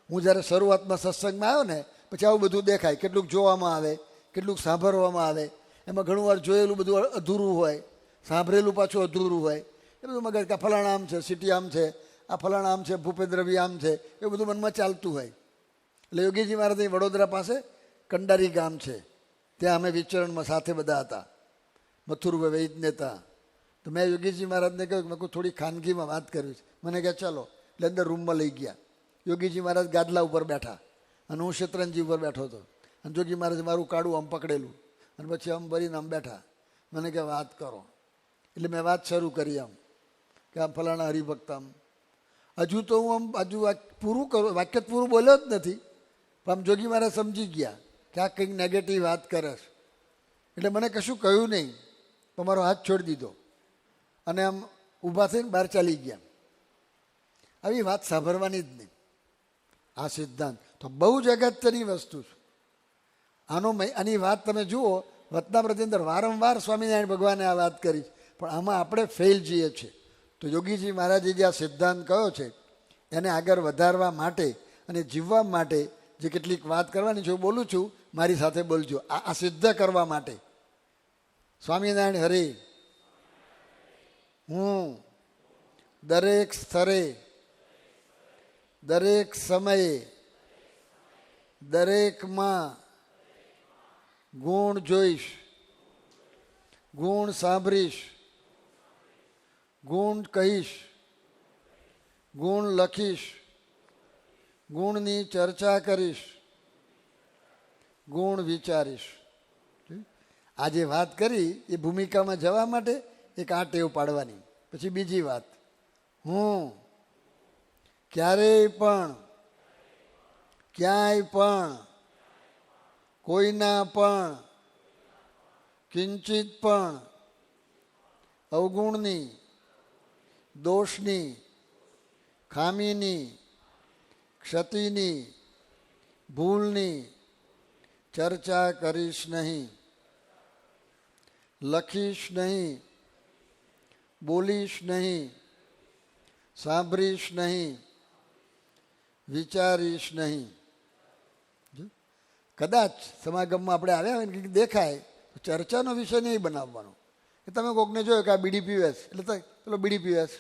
હું જ્યારે શરૂઆતમાં સત્સંગમાં આવ્યો ને પછી આવું બધું દેખાય, કેટલુંક જોવામાં આવે, કેટલુંક સાંભળવામાં આવે. એમાં ઘણું વાર જોયેલું બધું અધૂરું હોય, સાંભળેલું પાછું અધૂરું હોય. એ બધું મગજ કે ફલાણા આમ છે, સિટી આમ છે, આ ફલાણા આમ છે, ભૂપેન્દ્રભાઈ આમ છે, એ બધું મનમાં ચાલતું હોય. એટલે યોગીજી મહારાજ વડોદરા પાસે કંડારી ગામ છે, ત્યાં અમે વિચરણમાં સાથે બધા હતા, મથુરભાઈ વૈદ્ય હતા. તો મેં યોગીજી મહારાજને કહ્યું મેં થોડી ખાનગીમાં વાત કરવી છે. મને કહે ચાલો. એટલે અંદર રૂમમાં લઈ ગયા. યોગીજી મહારાજ ગાદલા ઉપર બેઠા અને હું શેતરંજી ઉપર બેઠો હતો, અને યોગી મહારાજ મારું કાળું આમ પકડેલું અને પછી આમ ભરીને આમ બેઠા. મને કે વાત કરો. એટલે મેં વાત શરૂ કરી આમ કે આમ ફલાણા હરિભક્ત આમ. હજુ તો હું આમ હજુ પૂરું કરું, વાક્ય પૂરું બોલ્યો જ નથી, પણ આમ જોગી મહારાજ સમજી ગયા કે આ કંઈક નેગેટિવ વાત કરે છે. એટલે મને કશું કહ્યું નહીં, તમારો હાથ છોડી દીધો અને આમ ઊભા થઈને બહાર ચાલી ગયા. આવી વાત સાંભળવાની જ નહીં. આ સિદ્ધાંત તો બહુ જ અગત્યની વસ્તુ છે. આની વાત તમે જુઓ, વતનામૃતની અંદર વારંવાર સ્વામિનારાયણ ભગવાને આ વાત કરી, પણ આમાં આપણે ફેલ જઈએ છીએ. તો યોગીજી મહારાજે જે આ સિદ્ધાંત કયો છે એને આગળ વધારવા માટે અને જીવવા માટે જે કેટલીક વાત કરવાની છે, હું બોલું છું, મારી સાથે બોલજો. આ સિદ્ધ કરવા માટે. સ્વામિનારાયણ હરે. હું દરેક સ્તરે, દરેક સમયે, દરેકમાં ગુણ જોઈશ, ગુણ સાંભળીશ, ગુણ કહીશ, ગુણ લખીશ, ગુણની ચર્ચા કરીશ, ગુણ વિચારીશ. આ જે વાત કરી એ ભૂમિકામાં જવા માટે એક આ ટેવ પાડવાની. પછી બીજી વાત, હું ક્યારેય પણ, ક્યાંય પણ, કોઈના પણ, કિંચિત પણ અવગુણની, દોષની, ખામીની, ક્ષતિની, ભૂલની ચર્ચા કરીશ નહીં, લખીશ નહીં, બોલીશ નહીં, સાંભળીશ નહીં, વિચારીશ નહીં. કદાચ સમાગમમાં આપણે આવ્યા હોય ને દેખાય તો ચર્ચાનો વિષય નહીં બનાવવાનો. એ તમે કોકને જોયો કે આ બીડી પીવે છે એટલે પેલો બીડી પીવે છે,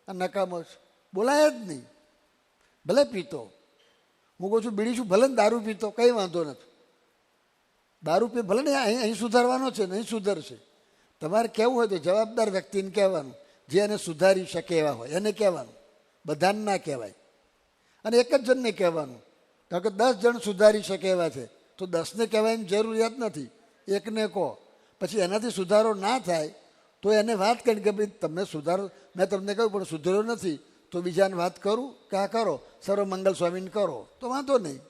આ નકામો છે, બોલાય જ નહીં. ભલે પીતો, હું કહું છું બીડી શું, ભલે ને દારૂ પીતો, કંઈ વાંધો નથી. દારૂ પી ભલે ને અહીં સુધારવાનો છે, નહીં સુધરશે. તમારે કહેવું હોય તો જવાબદાર વ્યક્તિને કહેવાનું, જે એને સુધારી શકે એવા હોય એને કહેવાનું, બધાને ના કહેવાય. અને એક જ જણને કહેવાનું. કારણ કે 10 જણ સુધારી શકે એવા છે તો 10ને કહેવાની જરૂરિયાત નથી, એકને કહો. પછી એનાથી સુધારો ના થાય તો એને વાત કરી કે ભાઈ તમે સુધારો, મેં તમને કહ્યું પણ સુધારો નથી તો બીજાને વાત કરું કે આ કરો, સર્વમંગલ સ્વામીને કરો તો વાંધો નહીં.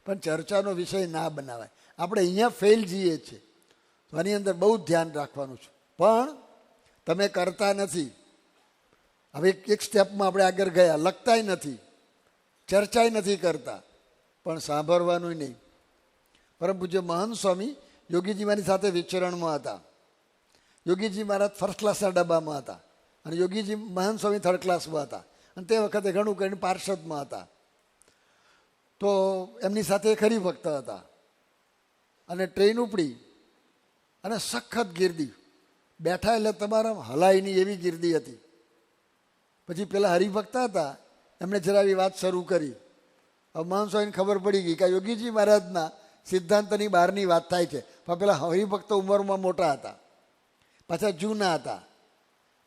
પણ ચર્ચાનો વિષય ના બનાવાય. આપણે અહીંયા ફેલ જઈએ છીએ તો આની અંદર બહુ ધ્યાન રાખવાનું છે. પણ તમે કરતા નથી. હવે એક સ્ટેપમાં આપણે આગળ ગયા, લખતાય નથી, ચર્ચાય નથી કરતા, પણ સાંભળવાનું નહીં. પરમ પૂજ્ય મહંત સ્વામી યોગીજી મારી સાથે વિચરણમાં હતા. યોગીજી મહારાજ ફર્સ્ટ ક્લાસના ડબ્બામાં હતા અને યોગીજી મહંત સ્વામી થર્ડ ક્લાસમાં હતા. અને તે વખતે ઘણું કરીને પાર્ષદમાં હતા. તો એમની સાથે એક હરિભક્ત હતા અને ટ્રેન ઉપડી અને સખત ગીર્દી, બેઠા એટલે તમારા હલાય નહીં એવી ગીર્દી હતી. પછી પેલા હરિભક્ત હતા એમણે જરા એવી વાત શરૂ કરી. હવે મહંત સ્વામીને ખબર પડી ગઈ કે યોગીજી મહારાજના સિદ્ધાંતની બહારની વાત થાય છે. પણ પેલા હરિભક્તો ઉંમરમાં મોટા હતા, પાછા જૂના હતા.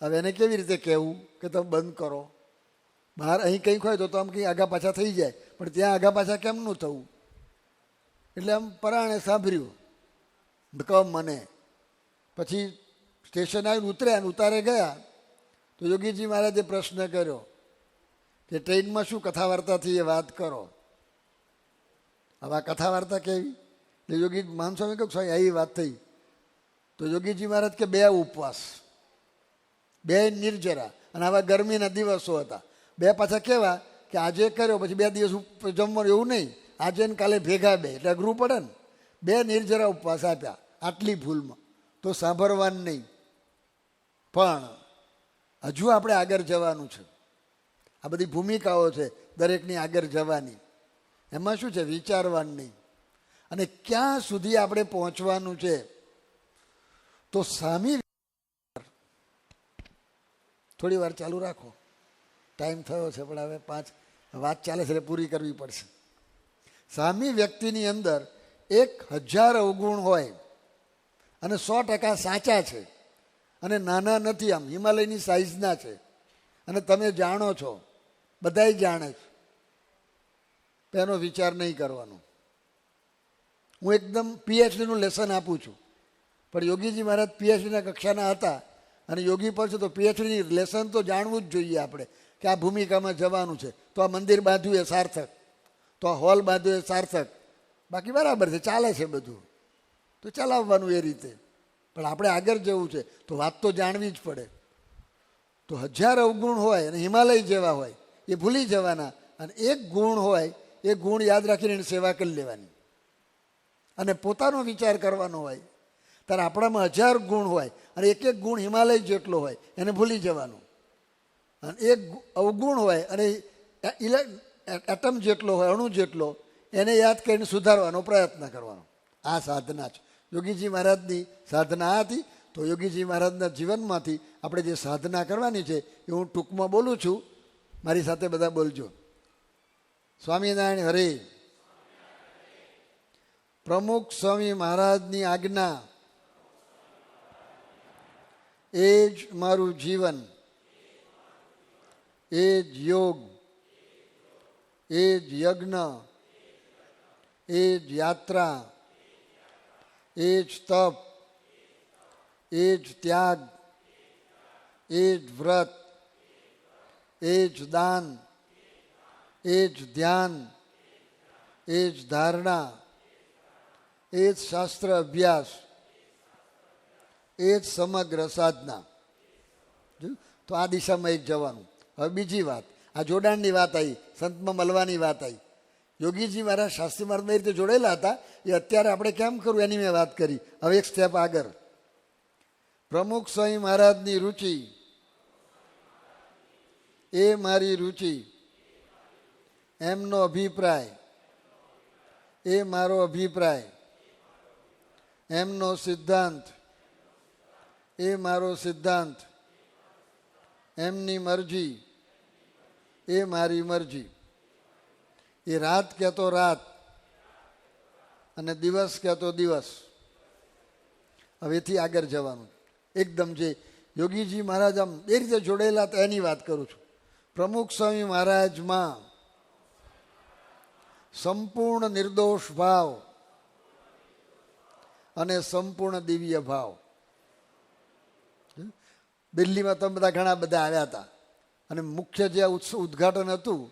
હવે એને કેવી રીતે કહેવું કે તમે બંધ કરો? બહાર અહીં કંઈક હોય તો આમ કંઈ આગા પાછા થઈ જાય, પણ ત્યાં આગા પાછા કેમનું થવું? એટલે આમ પરાણે સાંભળ્યું કમ મને. પછી સ્ટેશન આવીને ઉતર્યા અને ઉતારે ગયા તો યોગીજી મહારાજે પ્રશ્ન કર્યો કે ટ્રેનમાં શું કથા વાર્તાથી એ વાત કરો. હવે આ કથા વાર્તા કેવી? એટલે યોગી મહંત સ્વામી કહ્યું સ્વામી આવી વાત થઈ. તો યોગીજી મહારાજ કે 2 ઉપવાસ, 2 નિર્જરા, અને આવા ગરમીના દિવસો હતા. 2 પાછા કેવા કે આજે કર્યો પછી 2 દિવસ જમવાનું, એવું નહીં આજે ને કાલે ભેગા 2 એટલે અઘરું પડે ને. 2 નિર્જરા ઉપવાસ આપ્યા આટલી ભૂલમાં તો સાંભળવાનું નહીં. પણ હજુ આપણે આગળ જવાનું છે. આ બધી ભૂમિકાઓ છે દરેકની આગળ જવાની. એમાં શું છે? વિચારવાનું નહીં. અને ક્યાં સુધી આપણે પહોંચવાનું છે? તો સામી, થોડી વાર ચાલુ રાખો, ટાઈમ થયો છે પણ હવે 5 વાત ચાલે છે એટલે પૂરી કરવી પડશે. સામી વ્યક્તિની અંદર 1000 અવગુણ હોય અને 100% સાચા છે અને નાના નથી, આમ હિમાલયની સાઈઝના છે અને તમે જાણો છો, બધાય જાણે છે, તો એનો વિચાર નહીં કરવાનો. હું એકદમ પીએચડીનું લેસન આપું છું, પણ યોગીજી મહારાજ પીએચડીના કક્ષાના હતા અને યોગી પર છે તો પીએચડી લેસન તો જાણવું જ જોઈએ આપણે કે આ ભૂમિકામાં જવાનું છે. તો આ મંદિર બાંધ્યું એ સાર્થક, તો આ હોલ બાંધ્યું એ સાર્થક. બાકી બરાબર છે, ચાલે છે બધું, તો ચલાવવાનું એ રીતે. પણ આપણે આગળ જવું છે તો વાત તો જાણવી જ પડે. તો 1000 અવગુણ હોય અને હિમાલય જેવા હોય એ ભૂલી જવાના, અને એક ગુણ હોય એ ગુણ યાદ રાખીને એની સેવા કરી લેવાની અને પોતાનો વિચાર કરવાનો હોય. ત્યારે આપણામાં 1000 ગુણ હોય અને એક એક ગુણ હિમાલય જેટલો હોય એને ભૂલી જવાનું. અને એક અવગુણ હોય અને એટમ જેટલો હોય, અણુ જેટલો, એને યાદ કરીને સુધારવાનો પ્રયત્ન કરવાનો. આ સાધના છે. યોગીજી મહારાજની સાધના આ હતી. તો યોગીજી મહારાજના જીવનમાંથી આપણે જે સાધના કરવાની છે એ હું ટૂંકમાં બોલું છું. મારી સાથે બધા બોલજો. સ્વામિનારાયણ હરે. પ્રમુખ સ્વામી મહારાજની આજ્ઞા એ જ મારું જીવન, એ જ યોગ, એ જ યજ્ઞ, એ જ યાત્રા, એ જ તપ, એ જ ત્યાગ, એ જ વ્રત, એ જ દાન, એ જ ધ્યાન, એ જ ધારણા, એ જ શાસ્ત્ર અભ્યાસ, એ જ સમગ્ર સાધના. તો આ દિશામાં એક જવાનું. હવે બીજી વાત, આ જોડાણની વાત આવી, સંતમાં મળવાની વાત આવી. યોગીજી મહારાજ શાસ્ત્રી મહારાજમાં એ રીતે જોડેલા હતા, એ અત્યારે આપણે કેમ કરવું એની મેં વાત કરી. હવે એક સ્ટેપ આગળ. પ્રમુખ સ્વામી મહારાજની રુચિ એ મારી રુચિ, એમનો અભિપ્રાય એ મારો અભિપ્રાય, એમનો સિદ્ધાંત એ મારો સિદ્ધાંત, એમની મરજી એ મારી મરજી. એ રાત કહેતો રાત અને દિવસ કહેતો દિવસ. હવેથી આગળ જવાનું. એકદમ જે યોગીજી મહારાજ આમ એ રીતે જોડાયેલા હતા એની વાત કરું છું. પ્રમુખ સ્વામી મહારાજમાં સંપૂર્ણ નિર્દોષ ભાવ અને સંપૂર્ણ દિવ્ય ભાવ. દિલ્હીમાં તમે બધા ઘણા બધા આવ્યા હતા અને મુખ્ય જે ઉદ્ઘાટન હતું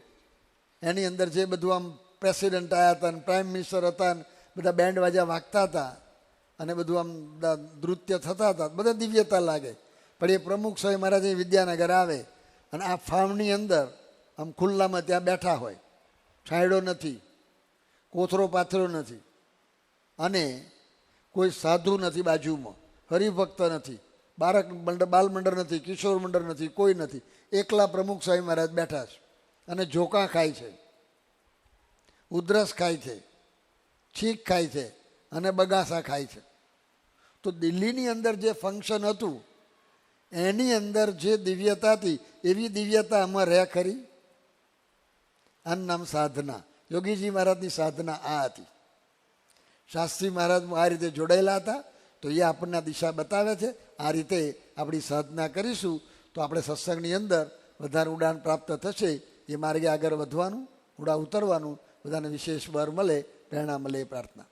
એની અંદર જે બધું આમ પ્રેસિડેન્ટ આવ્યા હતા અને પ્રાઇમ મિનિસ્ટર હતા ને બધા બેન્ડ વાજા વાગતા હતા અને બધું આમ નૃત્ય થતા હતા, બધા દિવ્યતા લાગે. પણ એ પ્રમુખ સ્વામી મહારાજ વિદ્યાનગર આવે અને આ ફાર્મની અંદર આમ ખુલ્લામાં ત્યાં બેઠા હોય, છાંયડો નથી, કોથરો પાથરો નથી અને કોઈ સાધુ નથી બાજુમાં, હરિભક્ત નથી, બાલ મંડળ નથી, કિશોર મંડળ નથી, કોઈ નથી. એકલા પ્રમુખ સ્વામી મહારાજ બેઠા છે અને ઝોકા ખાય છે, ઉધરસ ખાય છે, છીંક ખાય છે અને બગાસા ખાય છે. તો દિલ્હીની અંદર જે ફંક્શન હતું એની અંદર જે દિવ્યતા હતી એવી દિવ્યતા આમાં રહે ખરી? આનું નામ સાધના. યોગીજી મહારાજની સાધના આ હતી. શાસ્ત્રી મહારાજ આ રીતે જોડાયેલા હતા, તો એ આપણને દિશા બતાવે છે. આ રીતે આપણી સાધના કરીશું તો આપણે સત્સંગની અંદર વધારે ઉડાન પ્રાપ્ત થશે. એ માર્ગે આગળ વધવાનું, ઉડા ઉતરવાનું, બધાને વિશેષ બળ મળે, પ્રેરણા મળે એ પ્રાર્થના.